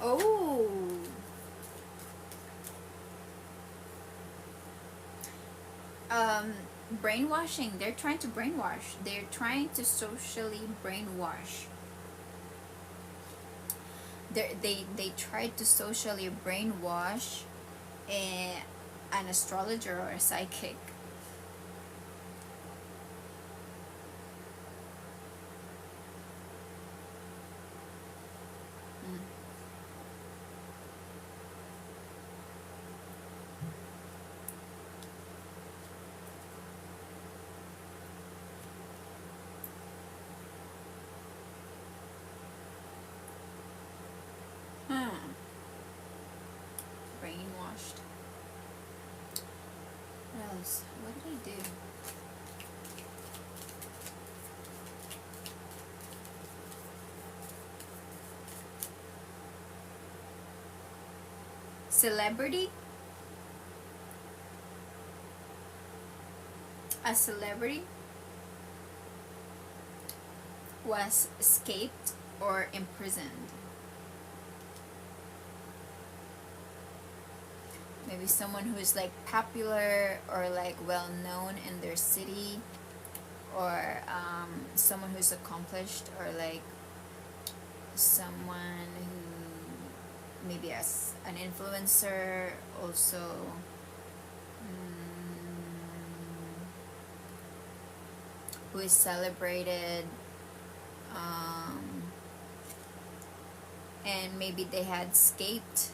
Speaker 1: Oh. Brainwashing. They're trying to brainwash. They're trying to socially brainwash. They tried to socially brainwash an astrologer or a psychic. Brainwashed. What else? What did I do? Celebrity? A celebrity was escaped or imprisoned. Maybe someone who is like popular or like well known in their city, or someone who's accomplished, or like someone who maybe as an influencer also. Who is celebrated, and maybe they had escaped.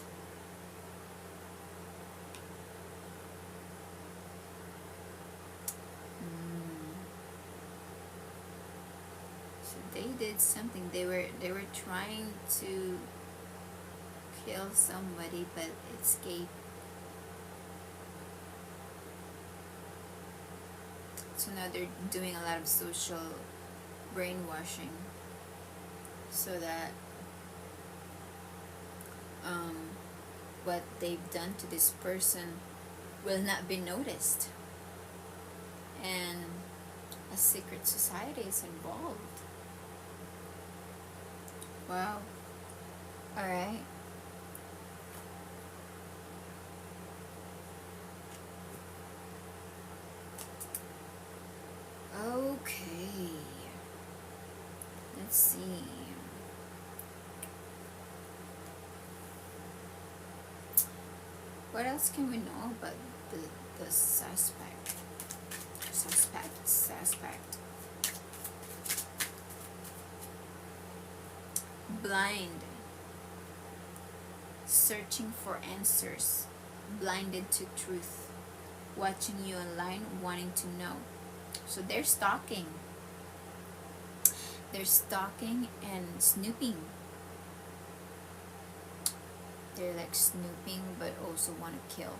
Speaker 1: So they did something. They were trying to kill somebody, but escaped. So now they're doing a lot of social brainwashing so that what they've done to this person will not be noticed, and a secret society is involved. Wow. Alright. Okay. Let's see. What else can we know about the suspect. Blind, searching for answers, blinded to truth, watching you online, wanting to know. So they're stalking. They're stalking and snooping. They're like snooping but also want to kill.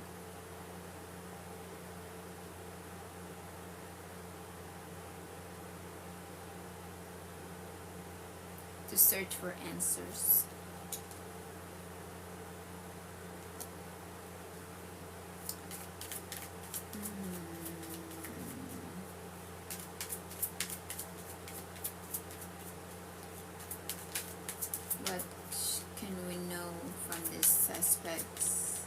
Speaker 1: To search for answers. What can we know from these suspects?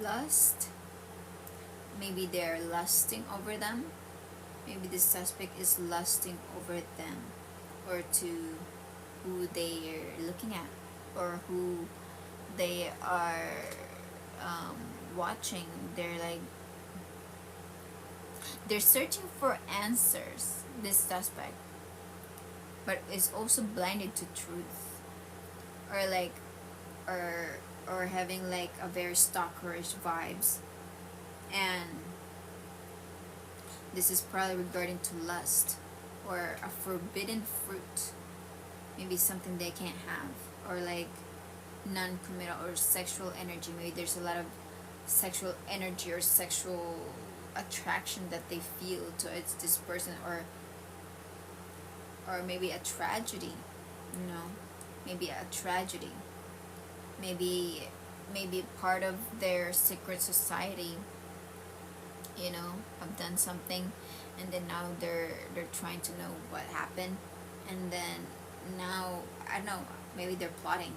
Speaker 1: Lust. Maybe they're lusting over them. Maybe the suspect is lusting over them, or to who they're looking at, or who they are watching. They're searching for answers, this suspect, but is also blinded to truth, or like or having like a very stalkerish vibes. And this is probably regarding to lust or a forbidden fruit, maybe something they can't have, or like non-committal or sexual energy. Maybe there's a lot of sexual energy or sexual attraction that they feel towards this person, or maybe a tragedy, maybe a tragedy, maybe part of their secret society, have done something, and then now they're trying to know what happened, and then now, I don't know, maybe they're plotting.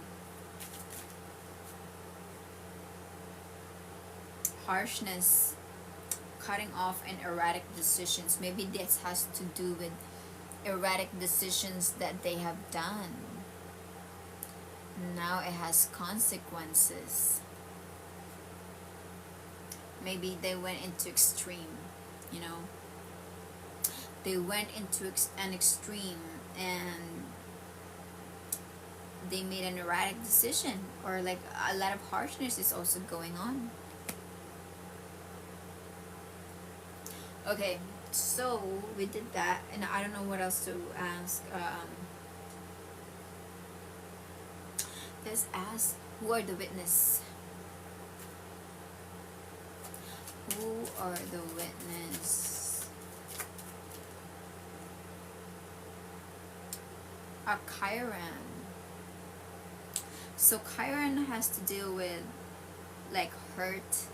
Speaker 1: Harshness, cutting off, and erratic decisions. Maybe this has to do with erratic decisions that they have done. Now it has consequences. Maybe they went into extreme, they went into an extreme, and they made an erratic decision, or like a lot of harshness is also going on. Okay, so we did that, and I don't know what else to ask. Let's ask, who are the witness? Who are the witness? A Chiron. So Chiron has to deal with like hurt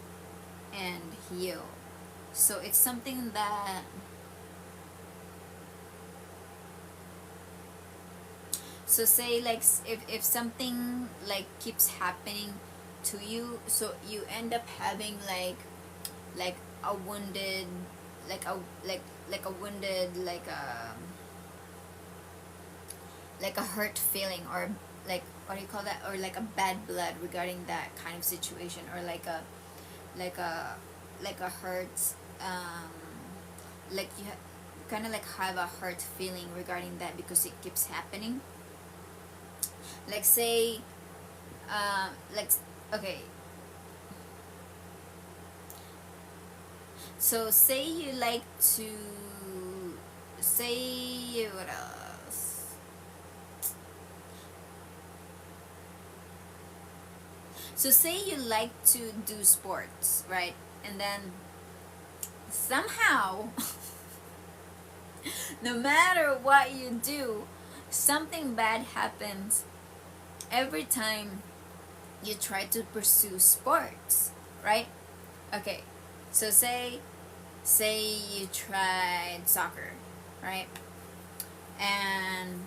Speaker 1: and heal. So it's something that say like if something like keeps happening to you, so you end up having like a wounded, like a hurt feeling, or like, what do you call that, or like a bad blood regarding that kind of situation, or like a hurt, like you kind of like have a hurt feeling regarding that because it keeps happening. Like say okay, so say you like to what else? So say you like to do sports, right? And then somehow no matter what you do, something bad happens every time you try to pursue sports, right? Okay, so say you tried soccer, right? And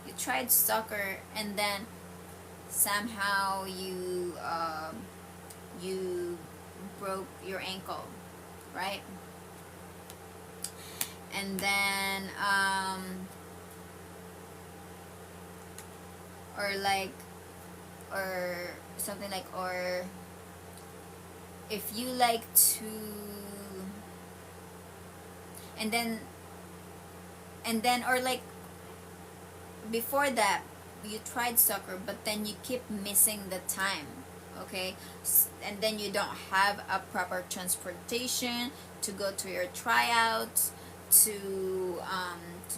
Speaker 1: you tried soccer, and then somehow you broke your ankle, right? And then or like or something like, or if you like to, and then or like before that you tried soccer but then you keep missing the time, okay, and then you don't have a proper transportation to go to your tryouts, to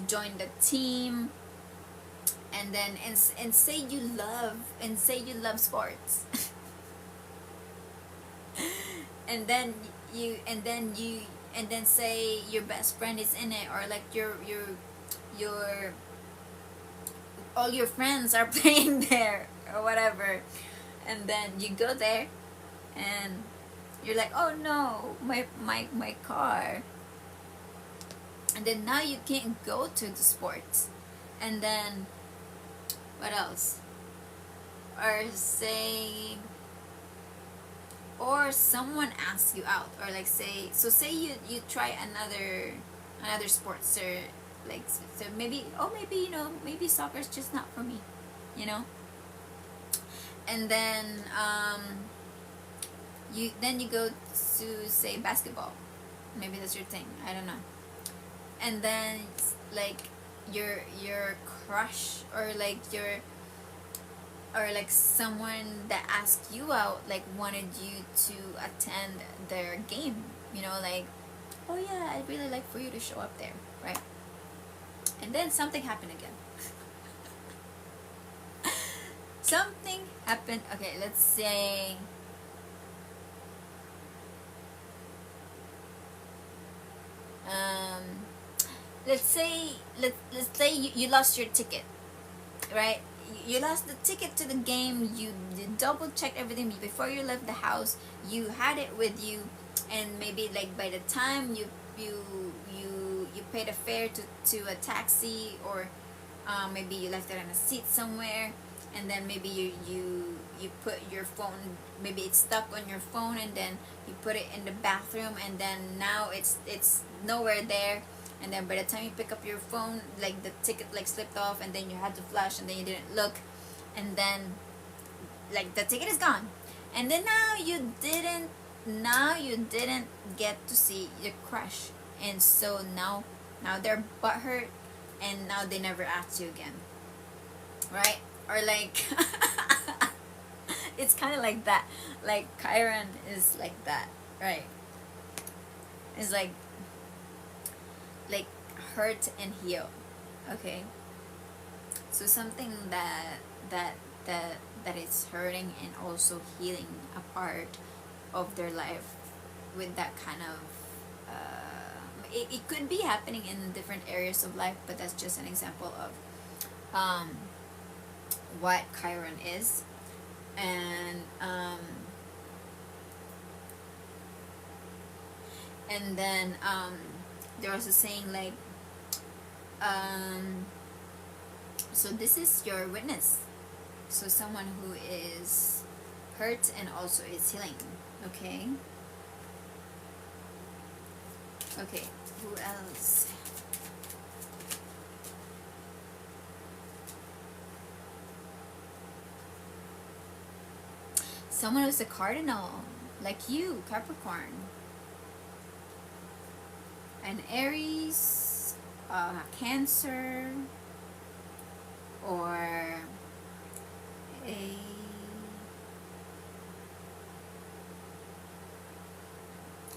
Speaker 1: join the team, and then and say you love sports and then and then say your best friend is in it, or like your all your friends are playing there or whatever, and then you go there and you're like, oh no, my car, and then now you can't go to the sports, and then what else, or say, or someone asks you out, or like say you try another sports, or like, so maybe, maybe maybe soccer's just not for me, you know, and then you go to say basketball, maybe that's your thing, I don't know, and then like your crush, or like someone that asked you out, like wanted you to attend their game, like, oh yeah, I'd really like for you to show up there, right? And then something happened again. Something happened. Okay, let's say let's say you lost your ticket, right? You lost the ticket to the game. You double checked everything before you left the house. You had it with you, and maybe like by the time you paid a fare to a taxi, or maybe you left it on a seat somewhere, and then maybe you put your phone, maybe it's stuck on your phone, and then you put it in the bathroom, and then now it's nowhere there, and then by the time you pick up your phone, like the ticket like slipped off, and then you had to flash, and then you didn't look, and then like the ticket is gone, and then now you didn't get to see your crush, and so now they're butthurt, and now they never asked you again, right? Or like it's kind of like that, like Chiron is like that, right? It's like hurt and heal, okay? So something that is hurting and also healing a part of their life with that kind of it could be happening in different areas of life, but that's just an example of what Chiron is. And then there was a saying like, so this is your witness, so someone who is hurt and also is healing, okay? Okay, who else? Someone who's a cardinal, like you, Capricorn. An Aries, Cancer, or a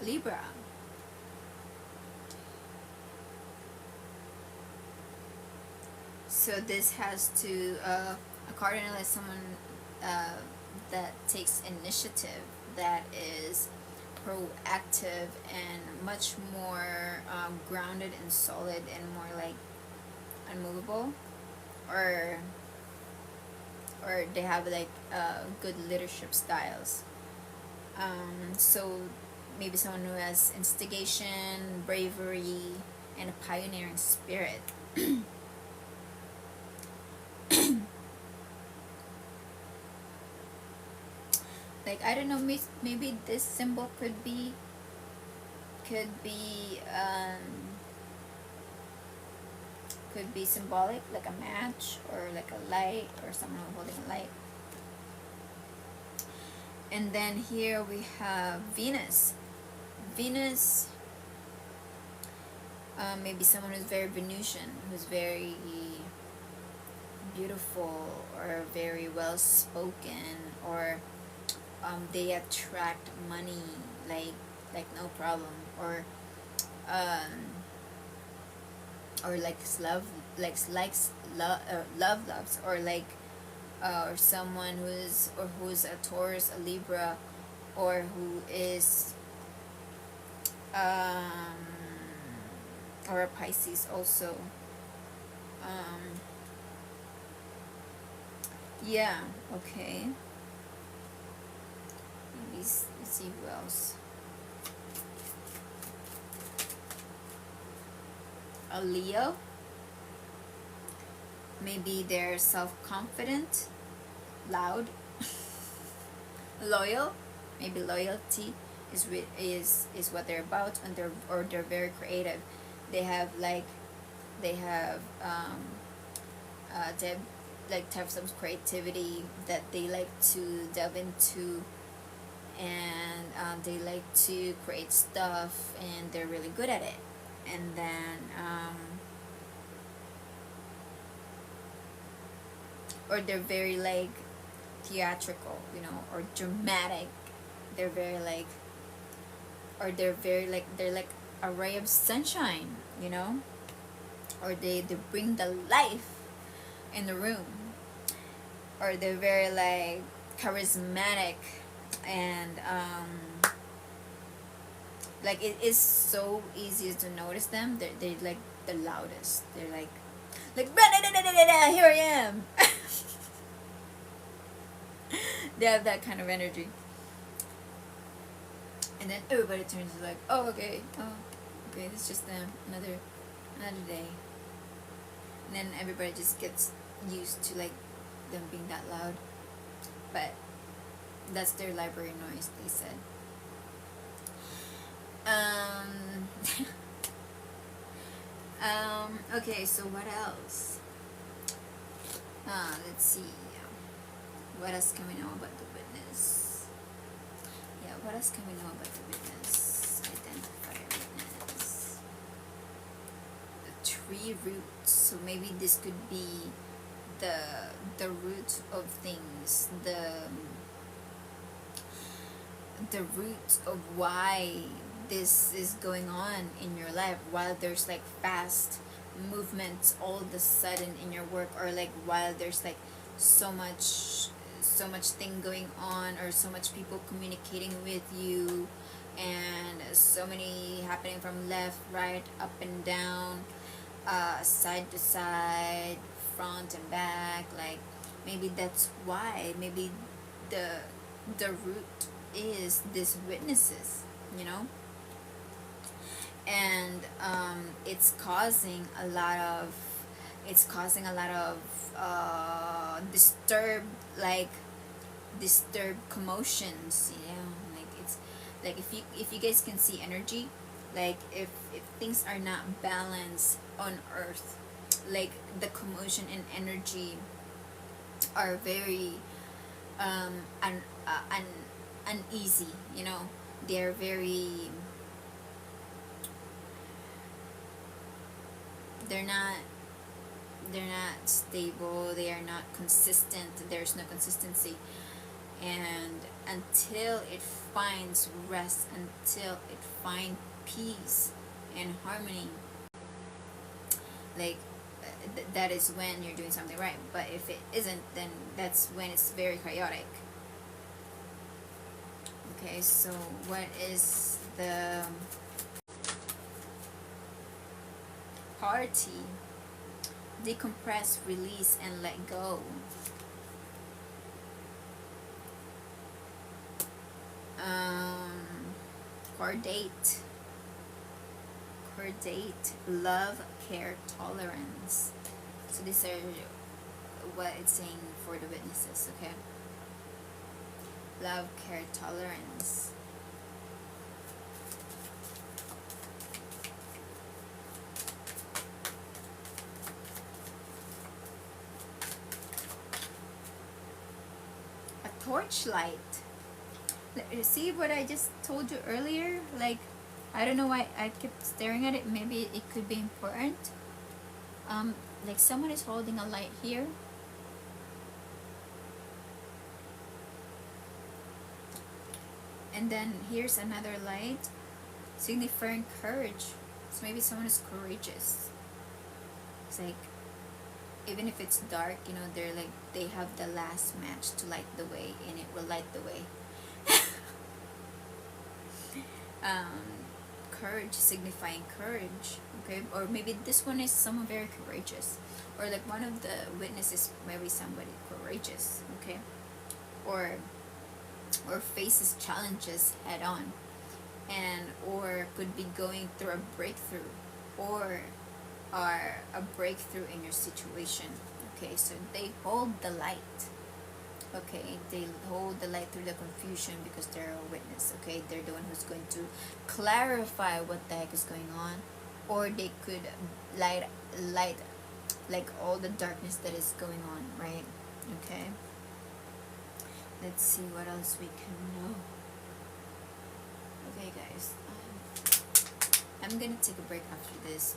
Speaker 1: Libra. So this has to, a cardinal is someone that takes initiative, that is proactive and much more grounded and solid and more like unmovable, or they have like good leadership styles. So maybe someone who has instigation, bravery, and a pioneering spirit. Like, I don't know, maybe this symbol could be symbolic, like a match, or like a light, or someone holding a light. And then here we have Venus. Venus, maybe someone who's very Venusian, who's very beautiful or very well spoken, or they attract money like no problem, or likes love, likes love loves, or like or someone who's a Taurus, a Libra, or who is or a Pisces also. Yeah, okay. Let's see who else. A Leo. Maybe they're self-confident, loud, loyal. Maybe loyalty is what they're about, and they're very creative. They have some creativity that they like to delve into, and they like to create stuff, and they're really good at it. And then or they're very like theatrical, or dramatic. They're very like, or they're like a ray of sunshine, or they bring the life in the room, or they're very like charismatic, and like it is so easy to notice them. They're like the loudest. They're like here I am. They have that kind of energy, and then everybody turns to like, oh okay, it's just them, another day. And then everybody just gets used to like them being that loud, but that's their library noise, they said. Okay, so what else? Let's see. What else can we know about the witness? Yeah, what else can we know about the witness? Identify a witness. The tree roots. So maybe this could be the root of things, the root of why this is going on in your life, while there's like fast movements all of a sudden in your work, or like while there's like so much thing going on, or so much people communicating with you, and so many happening from left, right, up and down, side to side, front and back. Like maybe that's why. Maybe the root is this witnesses, and it's causing a lot of disturbed commotions, like it's like if you guys can see energy, like if things are not balanced on earth, like the commotion and energy are very uneasy, they're very, they're not stable, they are not consistent, there's no consistency. And until it finds rest, until it finds peace and harmony, like that is when you're doing something right. But if it isn't, then that's when it's very chaotic. Okay, so what is the party? Decompress, release, and let go. Coordinate, love, care, tolerance. So these are what it's saying for the witnesses, okay? Love, care, tolerance. A torchlight. See what I just told you earlier? Like, I don't know why I kept staring at it. Maybe it could be important. Like someone is holding a light here. And then here's another light signifying courage. So maybe someone is courageous. It's like, even if it's dark, you know, they're like, they have the last match to light the way, and it will light the way. Courage, signifying courage. Okay, or maybe this one is someone very courageous, or like one of the witnesses, maybe somebody courageous. Okay, or faces challenges head on, and or could be going through a breakthrough, or are a breakthrough in your situation. Okay, so they hold the light. Okay, they hold the light through the confusion because they're a witness. Okay, they're the one who's going to clarify what the heck is going on, or they could light like all the darkness that is going on, right? Okay, let's see what else we can know. Okay guys, I'm gonna take a break after this.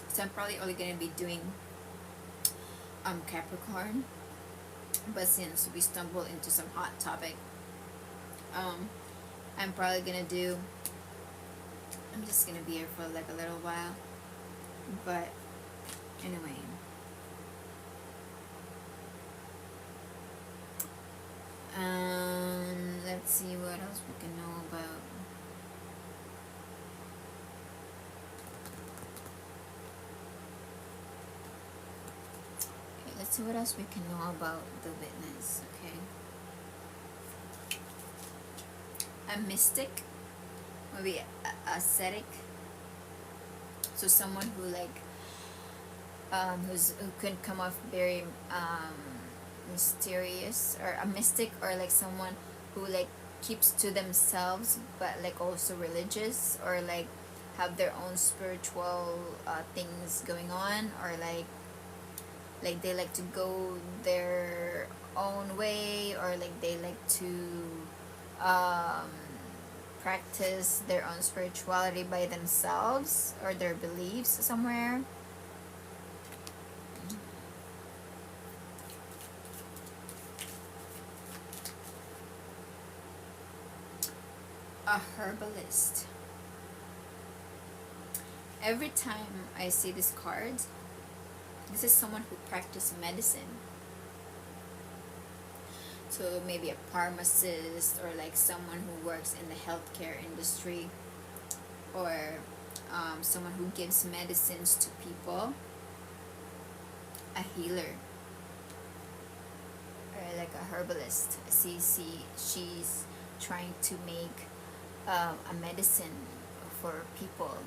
Speaker 1: So I'm probably only gonna be doing Capricorn, but since we stumbled into some hot topic, I'm probably gonna do, I'm just gonna be here for like a little while, but anyway, let's see what else we can know about. Let's see what else we can know about the witness. Okay, a mystic, maybe ascetic. So someone who like who can come off very mysterious, or a mystic, or like someone who like keeps to themselves but like also religious, or like have their own spiritual things going on, or like they like to go their own way, or like they like to practice their own spirituality by themselves, or their beliefs somewhere. A herbalist. Every time I see this card, this is someone who practices medicine. So maybe a pharmacist, or like someone who works in the healthcare industry, or someone who gives medicines to people. A healer, or like a herbalist. She's trying to make a medicine for people.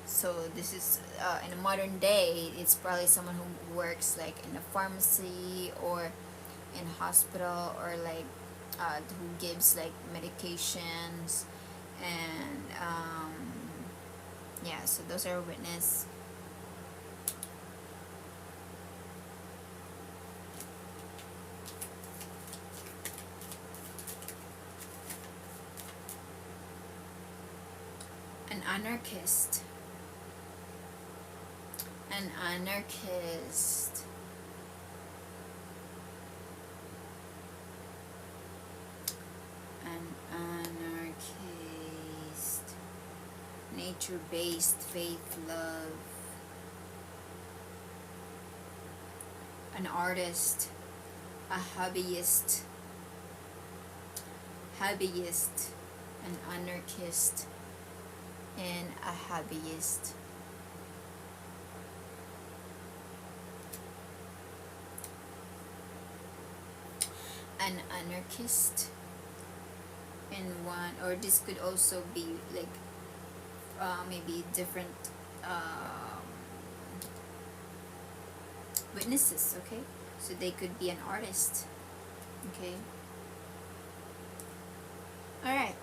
Speaker 1: So this is in a modern day, it's probably someone who works like in a pharmacy, or in a hospital, or like who gives like medications, and yeah, so those are witness. An anarchist. An anarchist. An anarchist. Nature-based faith, love. An artist. A hobbyist. Hobbyist. An anarchist. And a hobbyist. An anarchist and one, or this could also be like maybe different witnesses. Okay, so they could be an artist. Okay, all right.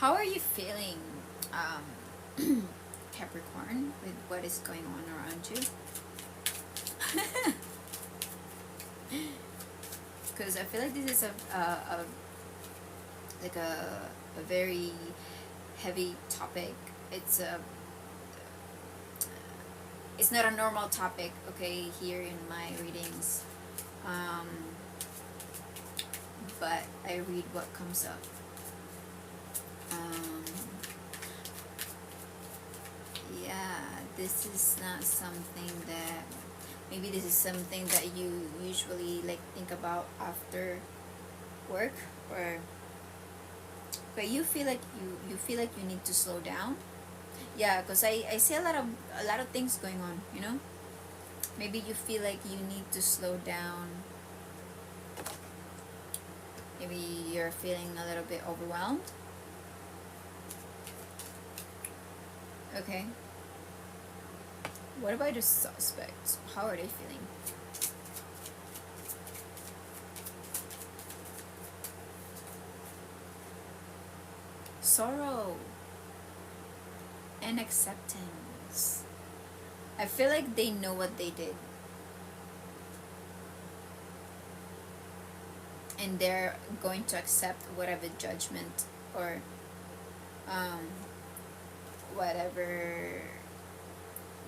Speaker 1: How are you feeling, Capricorn, with what is going on around you? Because I feel like this is a very heavy topic. It's not a normal topic, okay, here in my readings, but I read what comes up. Yeah, this is not something that, maybe this is something that you usually like think about after work, or but you feel like you need to slow down. Yeah, because I see a lot of things going on, you know. Maybe you feel like you need to slow down. Maybe you're feeling a little bit overwhelmed. Okay. What about the suspects? How are they feeling? Sorrow and acceptance. I feel like they know what they did, and they're going to accept whatever judgment or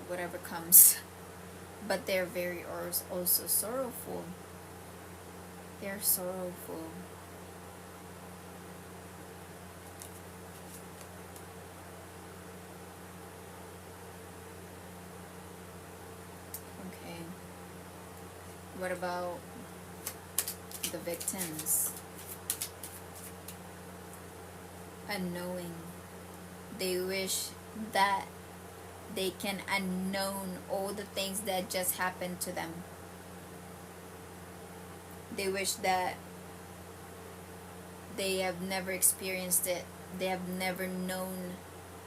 Speaker 1: whatever comes. But they're very also sorrowful. They're sorrowful. Okay. What about the victims? Unknowing. They wish that they can unknown all the things that just happened to them. They wish that they have never experienced it. They have never known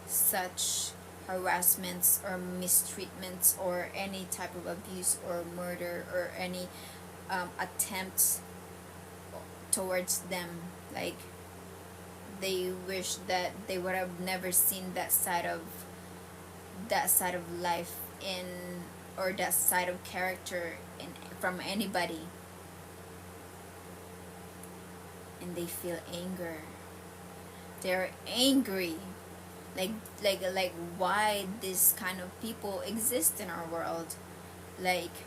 Speaker 1: such harassments or mistreatments or any type of abuse or murder or any attempts towards them. Like, they wish that they would have never seen that side of life in, or that side of character in, from anybody. And they feel anger. They're angry, like why this kind of people exist in our world. Like,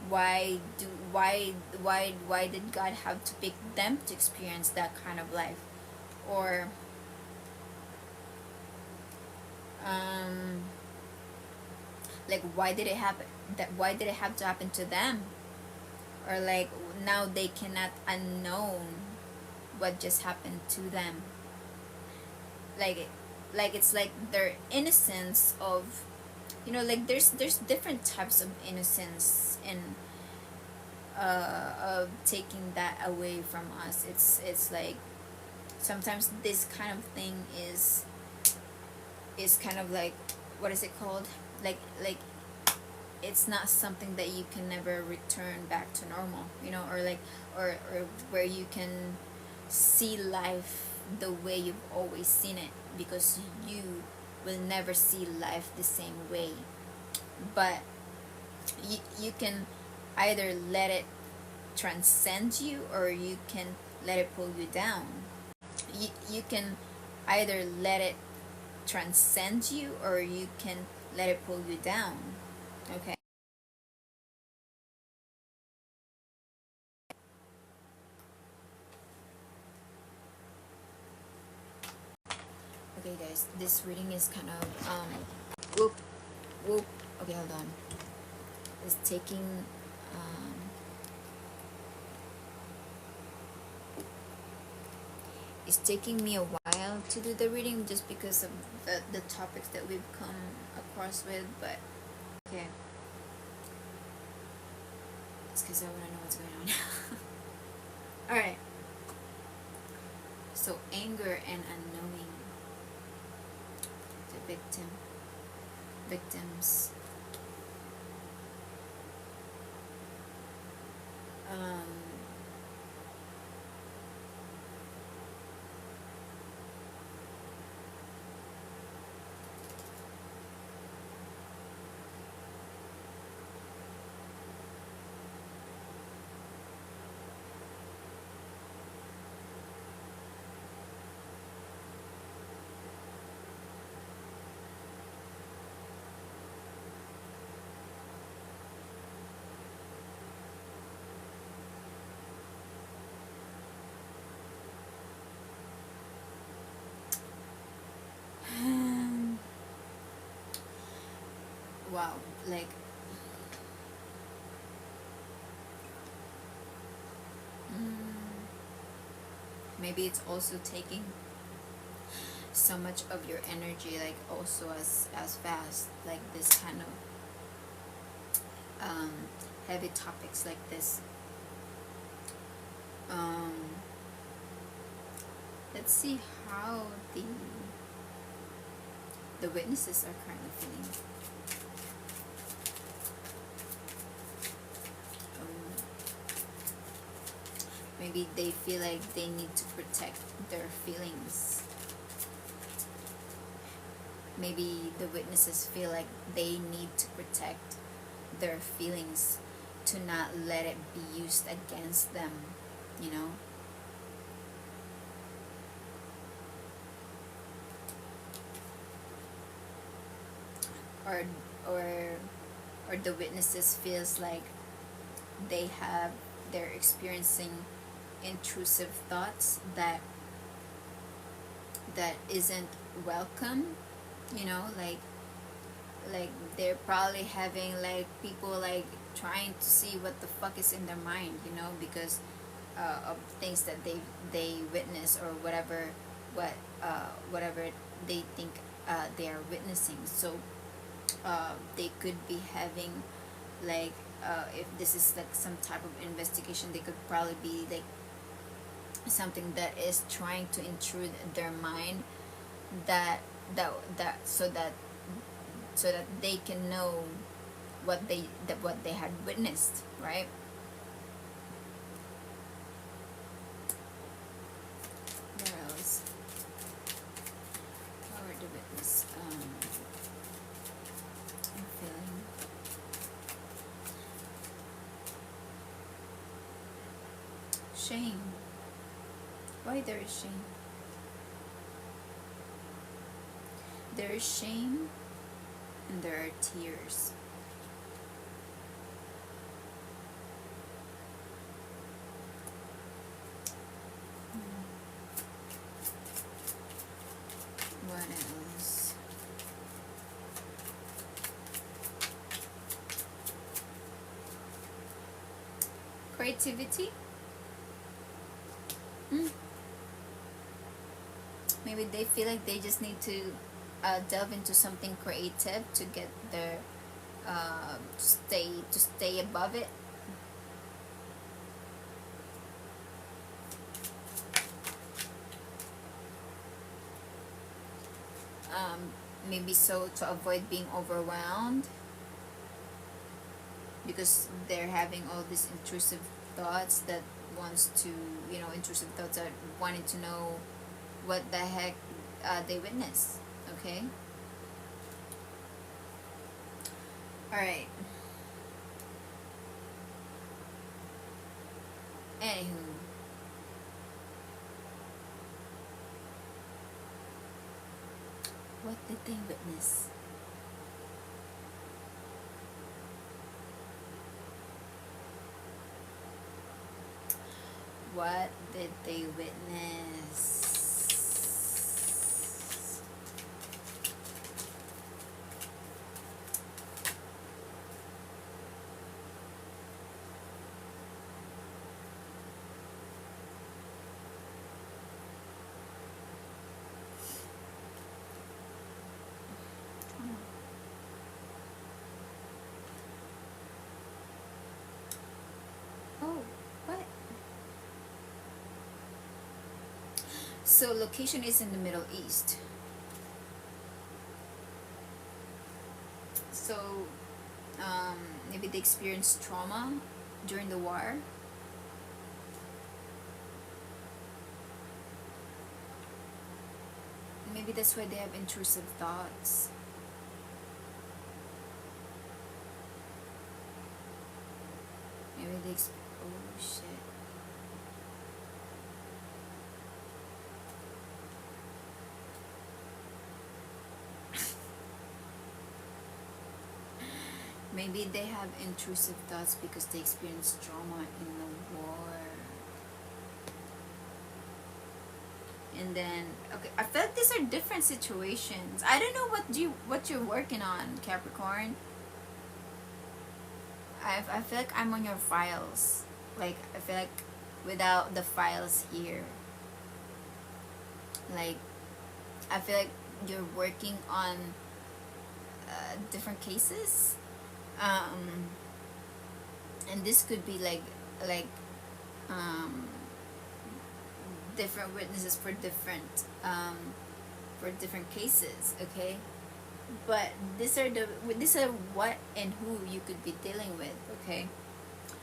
Speaker 1: why did God have to pick them to experience that kind of life? Or like, why did it happen? Why did it have to happen to them? Or like, now they cannot unknown what just happened to them. Like it's like their innocence of, you know, like there's different types of innocence, and of taking that away from us. It's like sometimes this kind of thing is kind of like, what is it called, like it's not something that you can never return back to normal, you know, or like or where you can see life the way you've always seen it, because you will never see life the same way. But you can either let it transcend you, or you can let it pull you down. You can either let it transcend you, or you can let it pull you down. Okay. Okay, guys, this reading is kind of whoop whoop. Okay, hold on. It's taking it's taking me a while to do the reading, just because of the topics that we've come across with. But okay, it's because I want to know what's going on. Alright, so anger and unknowing. The victims. wow, like maybe it's also taking so much of your energy, like also as fast, like this kind of heavy topics like this. Let's see how the witnesses are currently feeling. Maybe they feel like they need to protect their feelings. Maybe the witnesses feel like they need to protect their feelings, to not let it be used against them, you know. Or the witnesses feels like they're experiencing intrusive thoughts that isn't welcome, you know, like they're probably having like people like trying to see what the fuck is in their mind, you know, because of things that they witness, or whatever they think they are witnessing. So they could be having like if this is like some type of investigation, they could probably be like something that is trying to intrude their mind, so that they can know what they had witnessed, right? Where else? Power to witness. I'm feeling shame. Why there is shame? There is shame and there are tears. What else? Creativity. Maybe they feel like they just need to delve into something creative to get their to stay above it. Maybe so to avoid being overwhelmed, because they're having all these intrusive thoughts that wants to, you know, intrusive thoughts are wanting to know what the heck they witness. Okay. All right. Anywho, what did they witness? What did they witness? Oh, what? So location is in the Middle East. So maybe they experienced trauma during the war. Maybe that's why they have intrusive thoughts. Maybe they oh shit. Maybe they have intrusive thoughts because they experienced trauma in the war. And then, okay, I feel like these are different situations. I don't know what you're working on, Capricorn. I feel like I'm on your files. Like, I feel like without the files here, like, I feel like you're working on different cases. And this could be like um, different witnesses for different cases, okay? But these are what and who you could be dealing with, okay?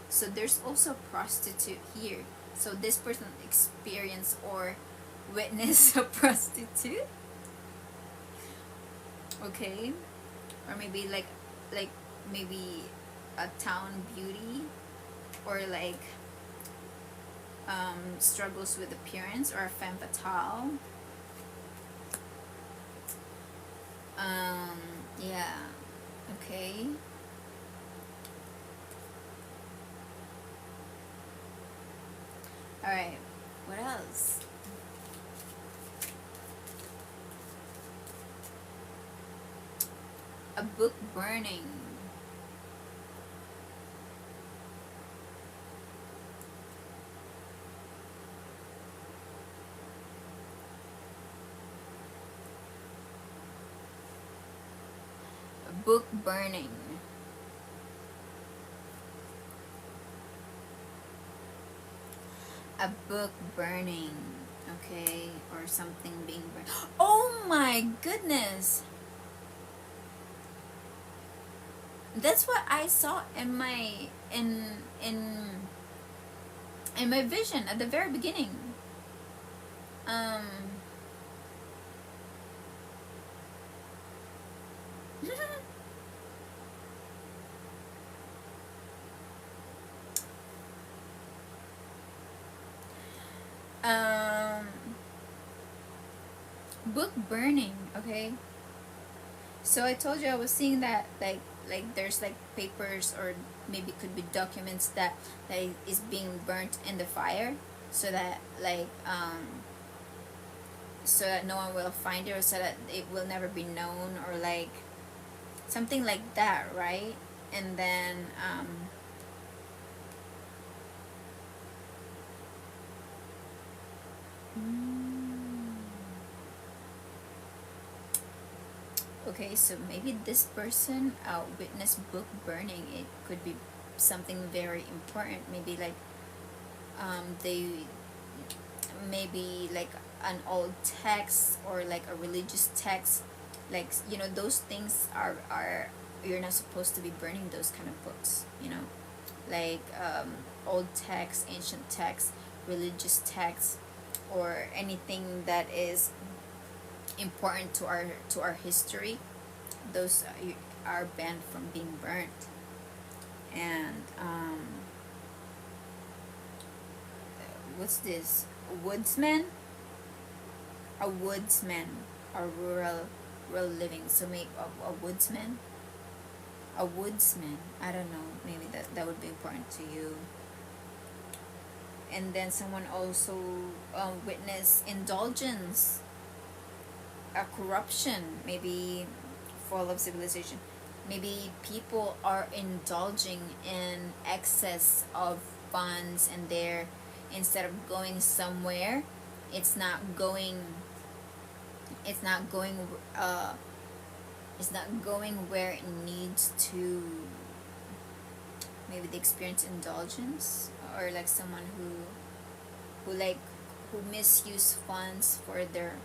Speaker 1: So there's also a prostitute here. So this person experienced or witnessed a prostitute, okay? Or maybe like maybe a town beauty, or like struggles with appearance, or a femme fatale. Yeah, okay. All right, what else? A book burning. A book burning. A book burning, okay, or something being burned. Oh my goodness! That's what I saw in my in my vision at the very beginning. um Book burning, okay? So I told you I was seeing that like there's like papers, or maybe could be documents that is being burnt in the fire, so that so that no one will find it, or so that it will never be known, or like something like that, right? And then okay, so maybe this person witnessed book burning. It could be something very important. Maybe like they maybe like an old text, or like a religious text, like, you know, those things are you're not supposed to be burning those kind of books, you know, like old text, ancient text, religious text, or anything that is important to our history. Those are banned from being burnt. And what's this? Woodsman? A woodsman, a rural living. So maybe a woodsman, a woodsman. I don't know. Maybe that would be important to you. And then someone also witnessed indulgence, a corruption, maybe fall of civilization. Maybe people are indulging in excess of funds, and they're, instead of going somewhere, it's not going it's not going where it needs to. Maybe they experience indulgence, or like someone who misuse funds for their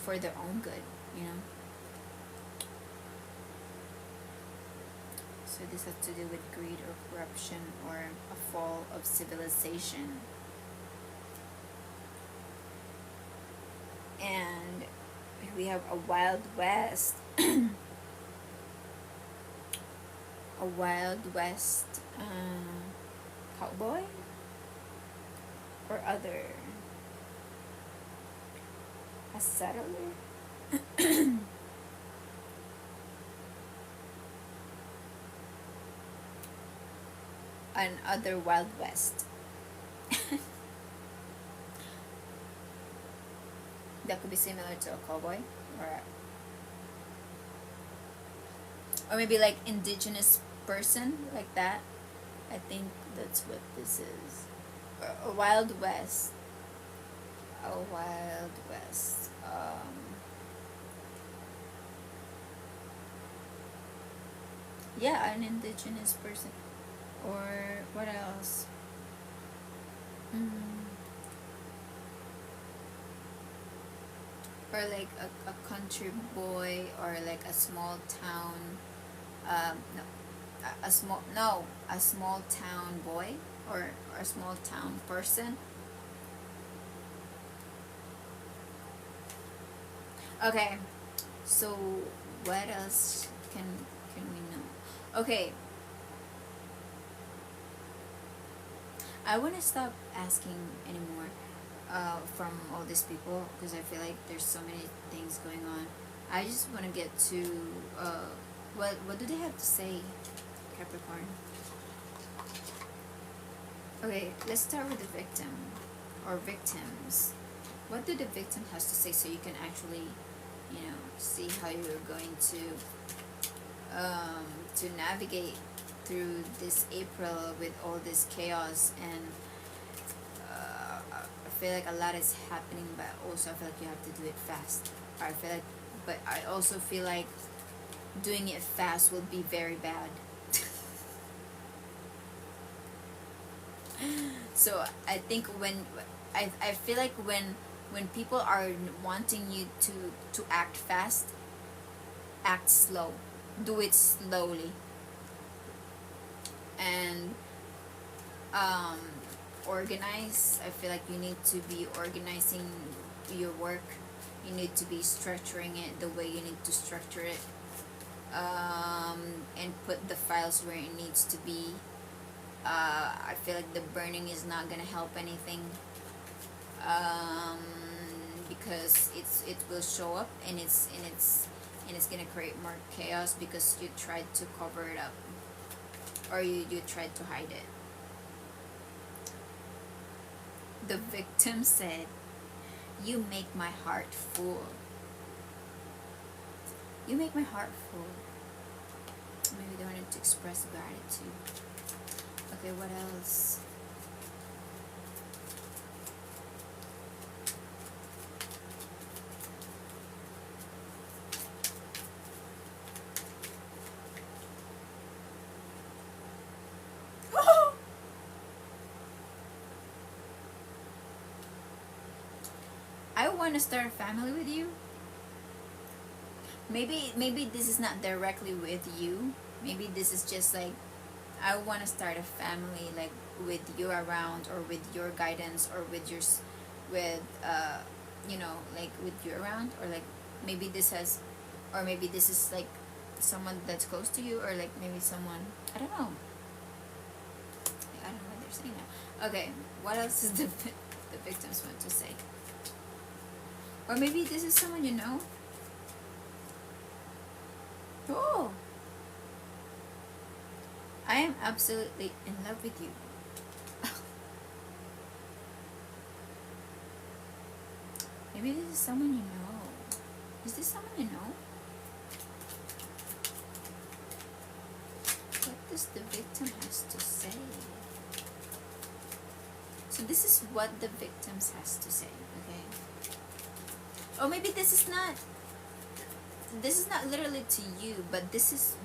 Speaker 1: own good, you know. So this has to do with greed or corruption, or a fall of civilization. And we have a Wild West. A Wild West cowboy, or other, a settler. Another Wild West. That could be similar to a cowboy, or maybe like indigenous person, like that. I think that's what this is. A Wild West. A Wild West. Yeah, an indigenous person. Or what else? Mm. Or like a country boy, or like a small town. No, a small town boy, or a small town person. Okay, so what else can we know? Okay, I want to stop asking anymore from all these people, because I feel like there's so many things going on. I just want to get to what do they have to say, Capricorn? Okay, let's start with the victim or victims. What do the victim has to say, so you can actually, see how you're going to navigate through this April with all this chaos. And I feel like a lot is happening, but also I feel like you have to do it fast. But I also feel like doing it fast will be very bad. So I think I feel like when people are wanting you to act fast, act slow. Do it slowly. And organize. I feel like you need to be organizing your work. You need to be structuring it the way you need to structure it, and put the files where it needs to be. I feel like the burning is not gonna help anything, because it will show up, and it's gonna create more chaos because you tried to cover it up, or you tried to hide it. The victim said, "You make my heart full." You make my heart full. Maybe they wanted to express gratitude. Okay, what else? I want to start a family with you. Maybe this is not directly with you. Maybe this is just like, I want to start a family, like with you around, or with your guidance, or with your like with you around, or like maybe this is like someone that's close to you, or like maybe someone, I don't know. I don't know what they're saying now. Okay, what else is the victims want to say? Or maybe this is someone you know. Oh, I am absolutely in love with you. Maybe this is someone you know. Is this someone you know? What does the victim has to say? So this is what the victims has to say, okay? Or maybe this is not literally to you, but these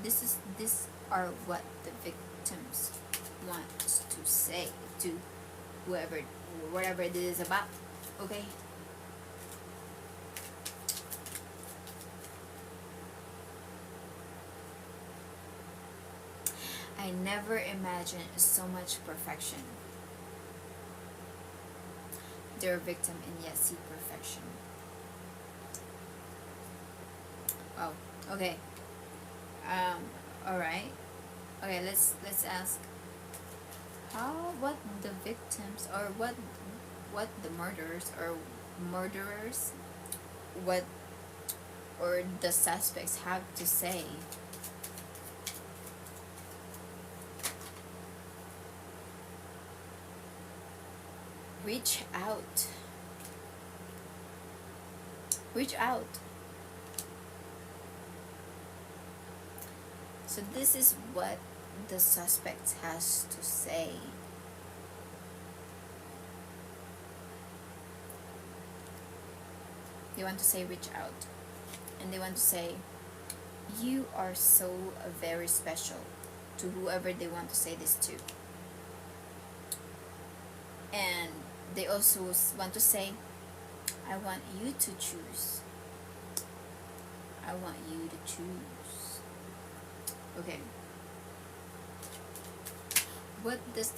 Speaker 1: are what the victims want to say to whatever it is about, okay? I never imagined so much perfection. They're a victim and yet see perfection. Oh, okay. All right. Okay, let's ask what the victims, or what the murderers, what or the suspects have to say. Reach out. Reach out. So this is what the suspect has to say. They want to say reach out, and they want to say you are so very special to whoever they want to say this to. And they also want to say, I want you to choose. I want you to choose. Okay. What does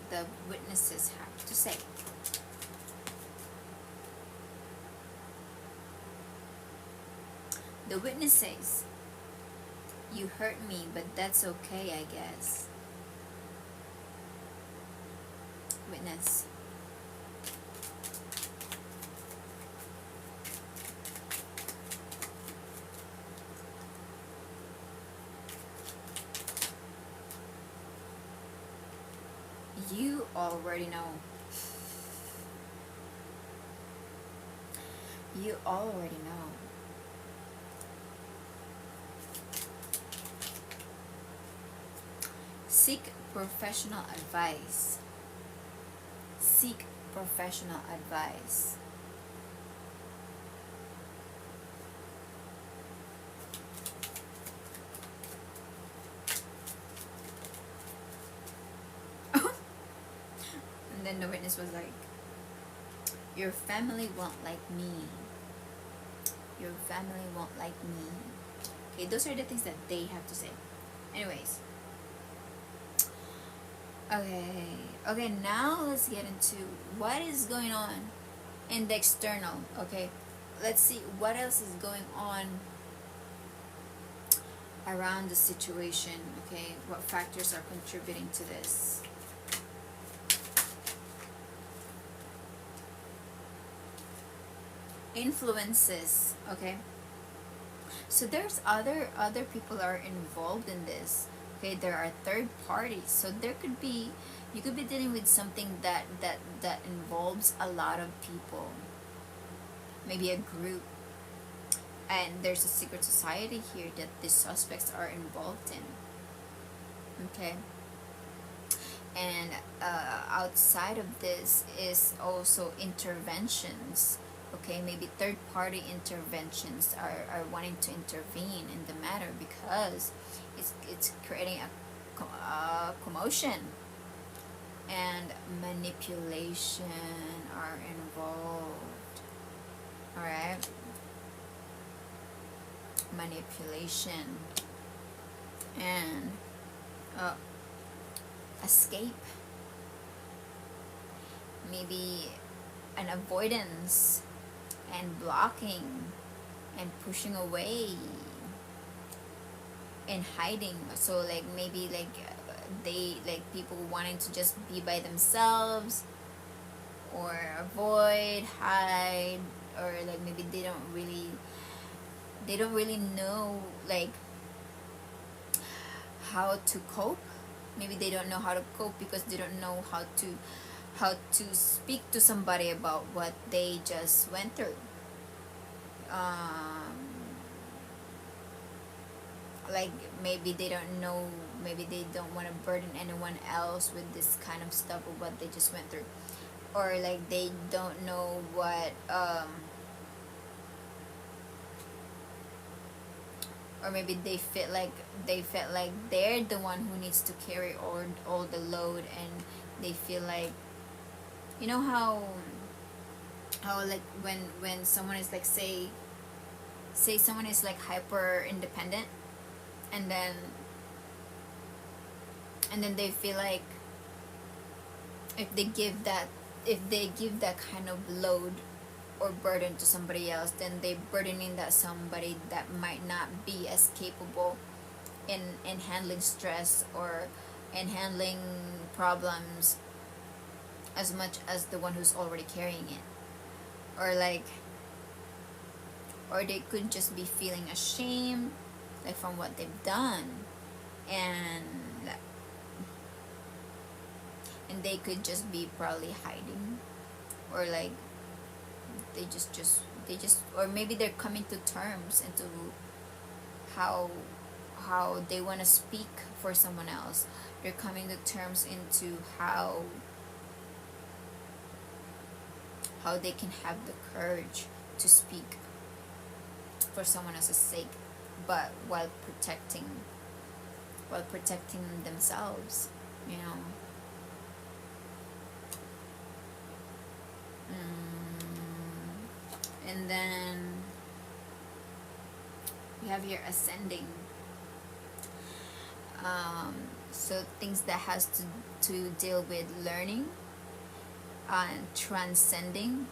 Speaker 1: the witnesses have to say? The witness says, you hurt me, but that's okay, I guess. Witness. You already know. You already know. Seek professional advice. Seek professional advice. And then the witness was like, your family won't like me. Your family won't like me. Okay, those are the things that they have to say. Anyways. Okay, now let's get into what is going on in the external. Okay, let's see what else is going on around the situation. Okay, what factors are contributing to this? Influences. Okay, so there's other people are involved in this. Okay, there are third parties, so there could be, you could be dealing with something that involves a lot of people, maybe a group, and there's a secret society here that the suspects are involved in. Okay, and outside of this is also interventions. Okay, maybe third party interventions are wanting to intervene in the matter because it's creating a commotion, and manipulation are involved. Alright, manipulation and escape, maybe an avoidance and blocking and pushing away and hiding. So like maybe like they like people wanting to just be by themselves, or avoid, hide, or like maybe they don't really know like how to cope. Maybe they don't know how to cope because they don't know how to speak to somebody about what they just went through. Like maybe they don't know, maybe they don't want to burden anyone else with this kind of stuff of what they just went through, or like they don't know what or maybe they felt like they're the one who needs to carry all the load, and they feel like, you know how like when someone is like say someone is like hyper independent, and then they feel like if they give that kind of load or burden to somebody else, then they burdening that somebody that might not be as capable in handling stress or in handling problems as much as the one who's already carrying it. Or like, or they could just be feeling ashamed like from what they've done, and they could just be probably hiding, or like they just or maybe they're coming to terms into how how they want to speak for someone else. They're coming to terms into how they can have the courage to speak for someone else's sake, but while protecting themselves, you know. And then we have here ascending. So things that has to deal with learning and transcending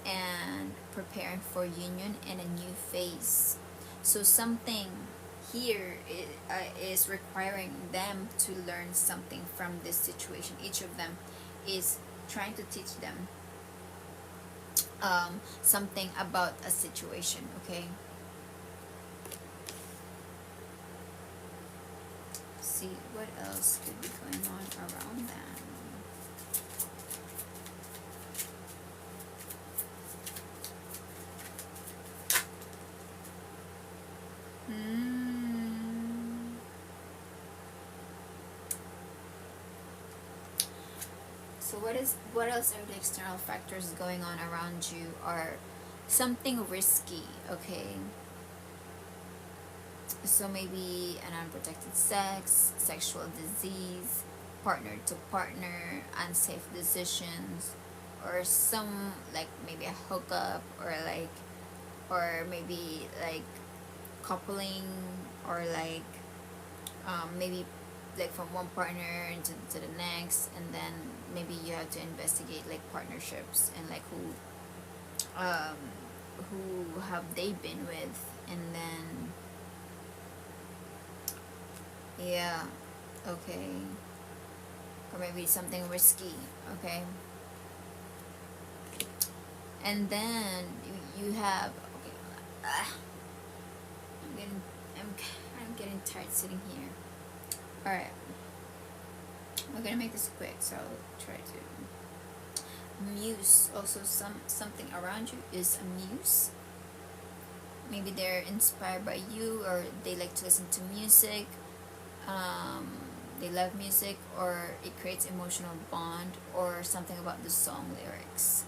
Speaker 1: and preparing for union and a new phase. So something here is requiring them to learn something from this situation. Each of them is trying to teach them something about a situation, okay? See what else could be going on around them. So what else are the external factors going on around you are something risky, okay? So maybe an unprotected sex, sexual disease, partner to partner, unsafe decisions, or some like maybe a hookup, or maybe like coupling, or like maybe like from one partner into to the next, and then maybe you have to investigate like partnerships and like who have they been with, and then yeah, okay, or maybe something risky, okay. And then you have okay, I'm getting tired sitting here. All right, we're gonna make this quick, so I'll try to. Muse, also something around you is a muse. Maybe they're inspired by you, or they like to listen to music. They love music, or it creates emotional bond, or something about the song lyrics.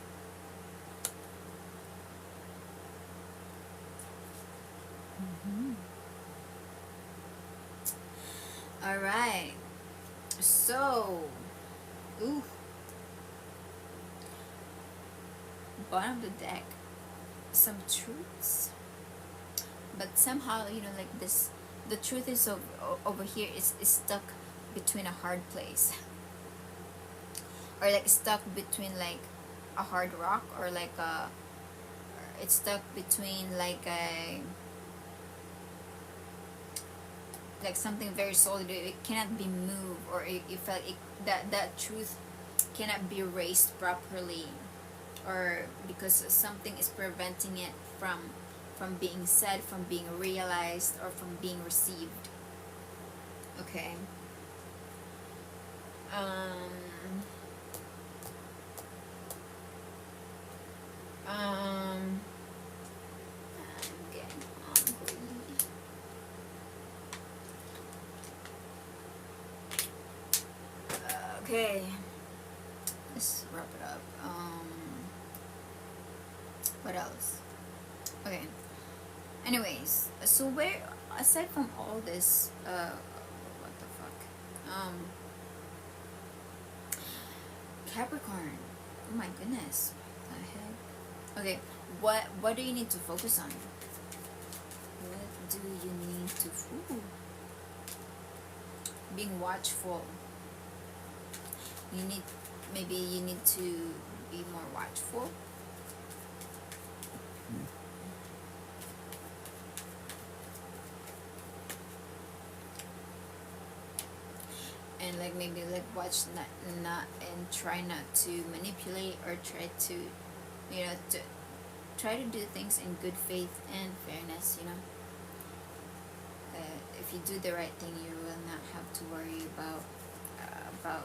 Speaker 1: All right, so bottom of the deck, some truths, but somehow, you know, like this, the truth is over here is stuck between a hard place, or like stuck between like a hard rock, or like it's stuck between like something very solid. It cannot be moved, or it felt that truth cannot be raised properly, or because something is preventing it from being said, from being realized, or from being received, okay. I'm getting hungry. Okay, let's wrap it up. What else? Okay, anyways, so where, aside from all this, what the fuck, Capricorn, oh my goodness, what the heck? Okay, what do you need to focus on? What do you need to being watchful? Maybe you need to be more watchful. And like maybe like watch not and try not to manipulate, or try to, you know, to try to do things in good faith and fairness, you know. If you do the right thing, you will not have to worry about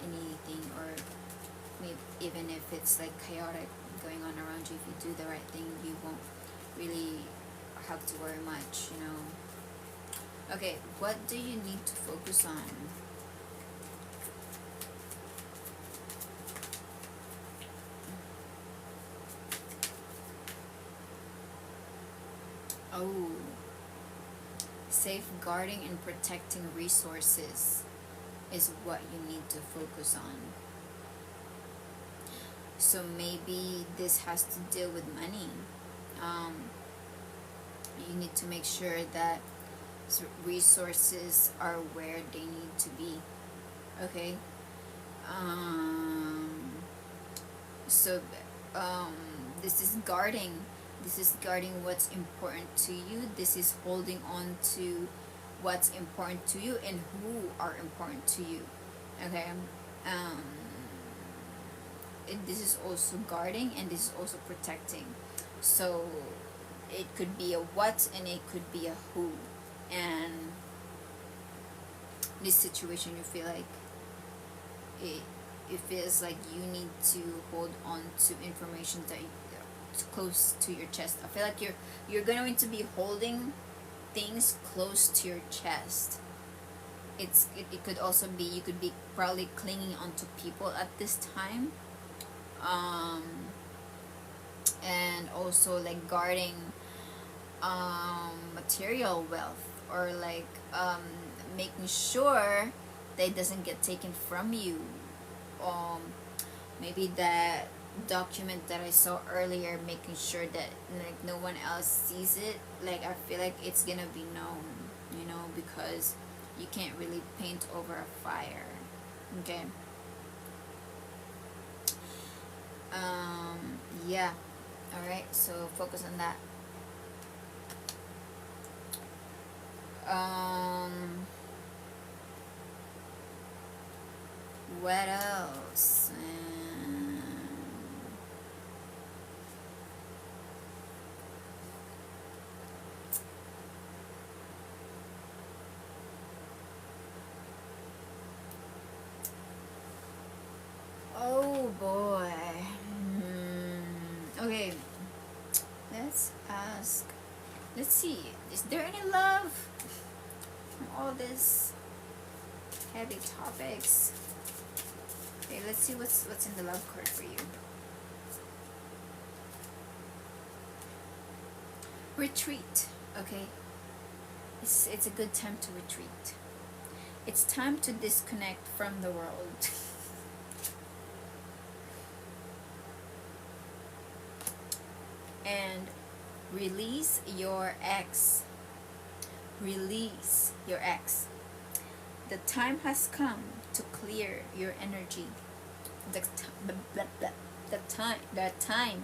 Speaker 1: anything, or maybe even if it's like chaotic going on around you. If you do the right thing, you won't really have to worry much, you know. Okay, what do you need to focus on? Oh, safeguarding and protecting resources is what you need to focus on. So maybe this has to deal with money. You need to make sure that resources are where they need to be. Okay. So this is guarding. This is guarding what's important to you. This is holding on to what's important to you and who are important to you. Okay. This is also guarding, and this is also protecting. So it could be a what and it could be a who. And this situation, you feel like it feels like you need to hold on to information that it's close to your chest. I feel like you're going to be holding things close to your chest. It could also be, you could be probably clinging onto people at this time, and also like guarding material wealth, or like making sure that it doesn't get taken from you. Maybe that document that I saw earlier, making sure that like no one else sees it. Like I feel like it's gonna be known, you know, because you can't really paint over a fire. Okay. Yeah. All right. So focus on that. What else? Oh boy. Okay. Let's ask. Let's see. Is there any love from all this heavy topics? Okay, let's see what's in the love card for you. Retreat. Okay. It's a good time to retreat. It's time to disconnect from the world. And release your ex. Release your ex. The time has come to clear your energy. The time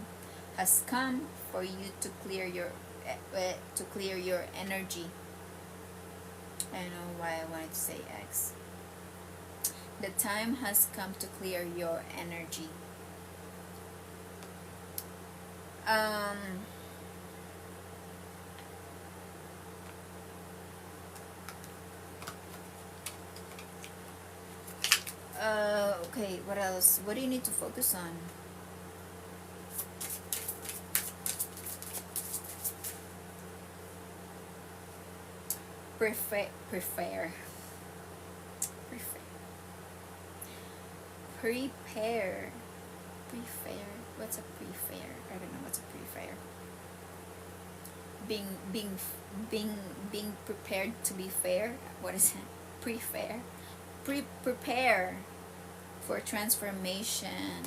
Speaker 1: has come for you to clear your energy. I don't know why I wanted to say ex. The time has come to clear your energy. Okay, what else? What do you need to focus on? Prepare. What's a prepare? I don't know what's a prepare. Being prepared to be fair. What is it? Prepare. Prepare for transformation.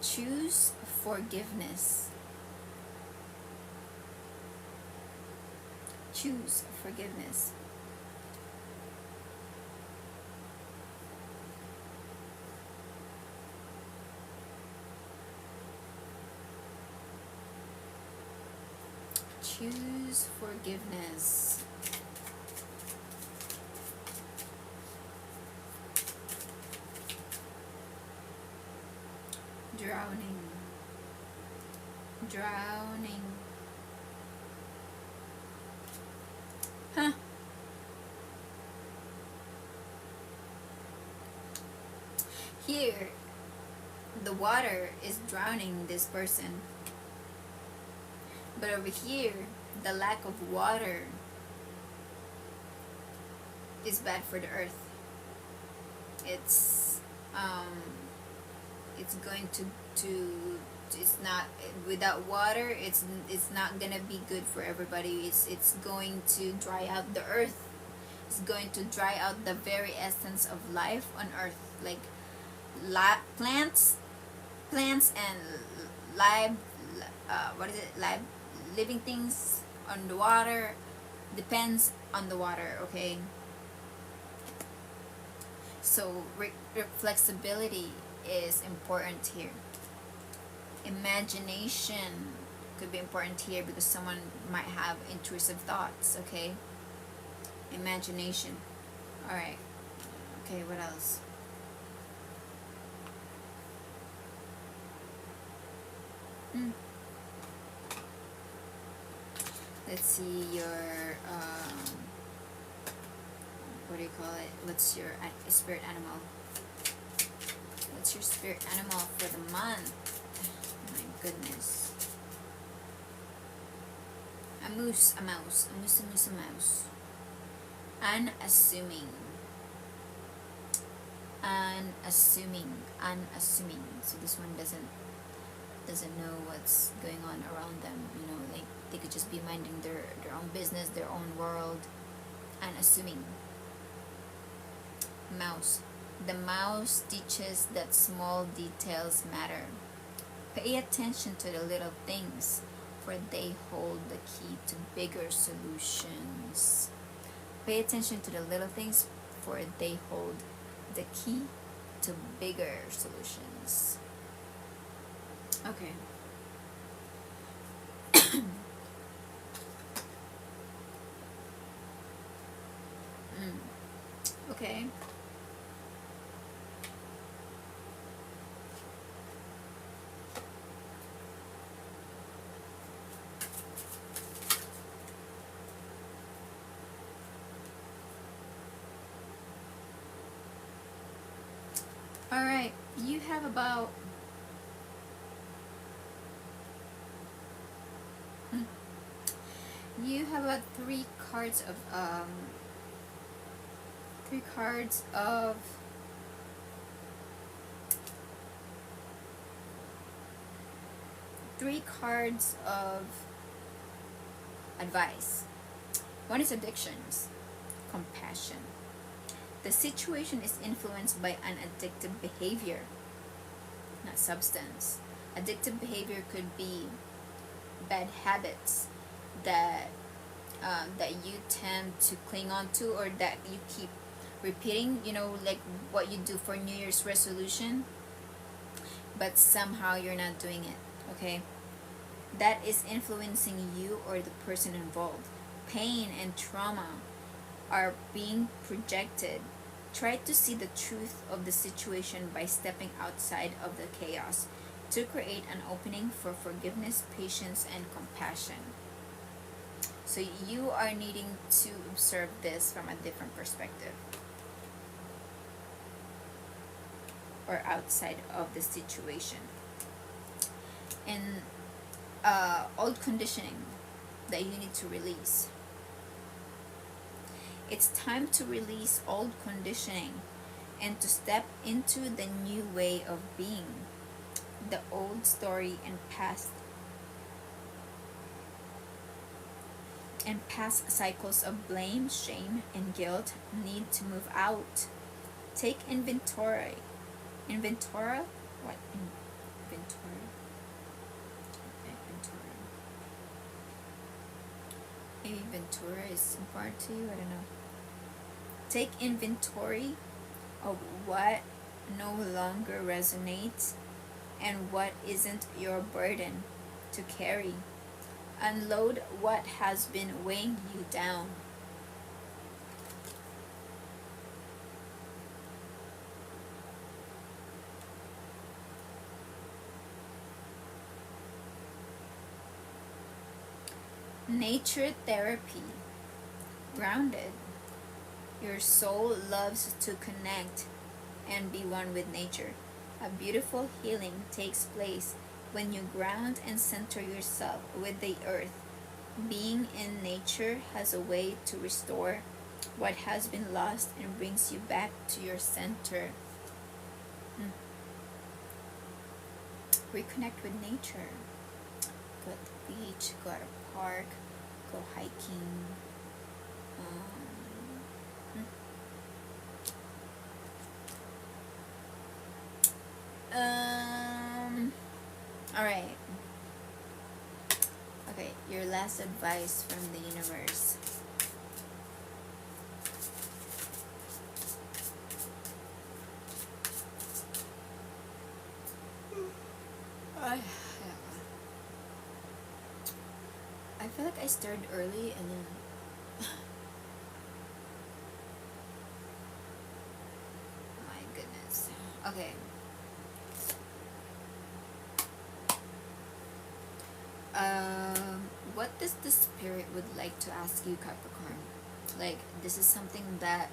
Speaker 1: Choose forgiveness. Choose forgiveness. Choose forgiveness. Drowning. Huh. Here, the water is drowning this person. But over here, the lack of water is bad for the earth. It's it's going to it's not, without water, it's not gonna be good for everybody. It's going to dry out the earth. It's going to dry out the very essence of life on earth, like plants and live live living things on the water depends on the water. Okay, so flexibility is important here. Imagination could be important here because someone might have intrusive thoughts. Okay, imagination. All right. Okay, what else? Let's see your what do you call it? What's your spirit animal? What's your spirit animal for the month? My goodness. A moose, a mouse, a moose, a moose, a mouse. Unassuming. Unassuming. So this one doesn't know what's going on around them. You know, like they could just be minding their own business, their own world. Unassuming. Mouse. The mouse teaches that small details matter. Pay attention to the little things, for they hold the key to bigger solutions. Pay attention to the little things, for they hold the key to bigger solutions. Okay. Okay. All right, you have about three cards of advice. One is addictions, compassion. The situation is influenced by an addictive behavior, not substance. Addictive behavior could be bad habits that you tend to cling on to, or that you keep repeating, you know, like what you do for New Year's resolution, but somehow you're not doing it. Okay, that is influencing you or the person involved. Pain and trauma are being projected. Try to see the truth of the situation by stepping outside of the chaos to create an opening for forgiveness, patience, and compassion. So you are needing to observe this from a different perspective, or outside of the situation. And old conditioning that you need to release. It's time to release old conditioning and to step into the new way of being. The old story and past cycles of blame, shame, and guilt need to move out. Take inventory. Inventory? What? Inventory? Inventory. Maybe Ventura is important to you, I don't know. Take inventory of what no longer resonates and what isn't your burden to carry. Unload what has been weighing you down. Nature therapy. Grounded. Your soul loves to connect and be one with nature. A beautiful healing takes place When you ground and center yourself with the earth, being in nature has a way to restore what has been lost and brings you back to your center. Reconnect with nature. Go at the beach, go at a park, go hiking. Alright. Okay, your last advice from the universe. I feel like I started early and then my goodness. Okay. What does the spirit would like to ask you, Capricorn? Like, this is something that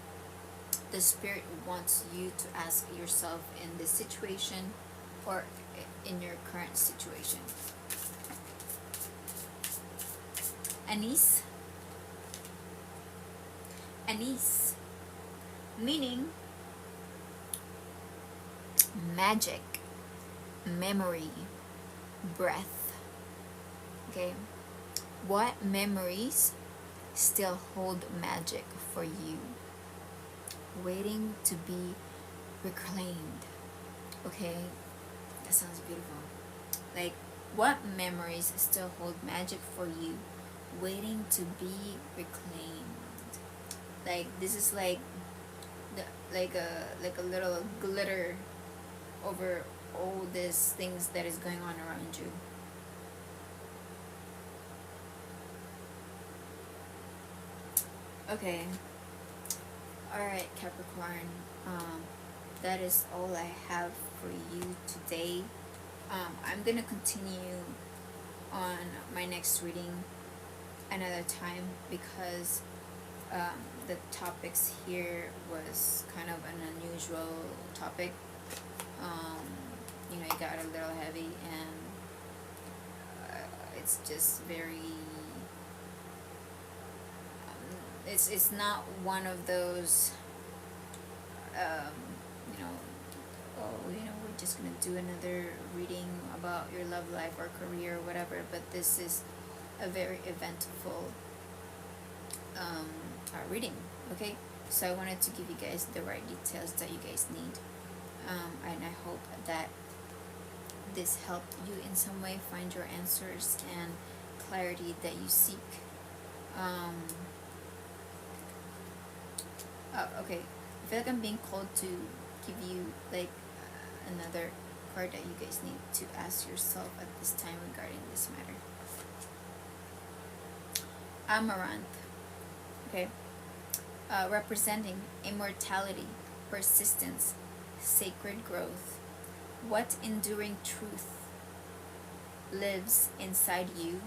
Speaker 1: the spirit wants you to ask yourself in this situation or in your current situation. Anise, meaning magic, memory, breath. Okay, what memories still hold magic for you, waiting to be reclaimed? Okay, that sounds beautiful. Like, what memories still hold magic for you, waiting to be reclaimed? Like, this is like a little glitter over all these things that is going on around you. Okay. Alright, Capricorn. That is all I have for you today. I'm gonna continue on my next reading another time because the topics here was kind of an unusual topic. You know, it got a little heavy and it's just very it's not one of those you know, oh, you know, we're just gonna do another reading about your love life or career or whatever, but this is a very eventful reading. Okay, so I wanted to give you guys the right details that you guys need, and I hope that this helped you in some way find your answers and clarity that you seek. Okay, I feel like I'm being called to give you like another card that you guys need to ask yourself at this time regarding this matter. Amaranth. Okay, representing immortality, persistence, sacred growth. What enduring truth lives inside you,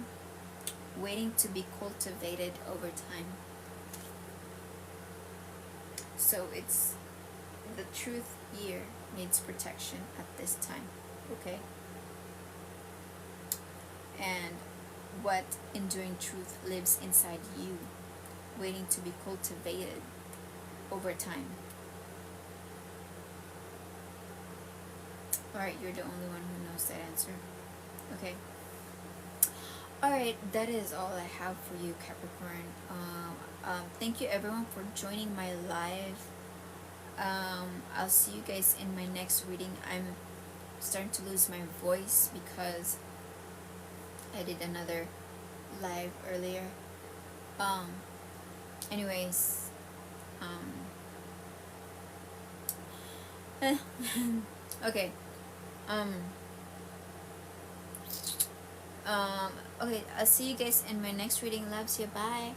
Speaker 1: waiting to be cultivated over time? So it's the truth here needs protection at this time. Okay, and what enduring truth lives inside you, waiting to be cultivated over time? Alright, you're the only one who knows that answer. Okay. Alright, that is all I have for you, Capricorn. Thank you everyone for joining my live. I'll see you guys in my next reading. I'm starting to lose my voice because I did another live earlier. Anyways, okay. Okay, I'll see you guys in my next reading. Loves you. Bye.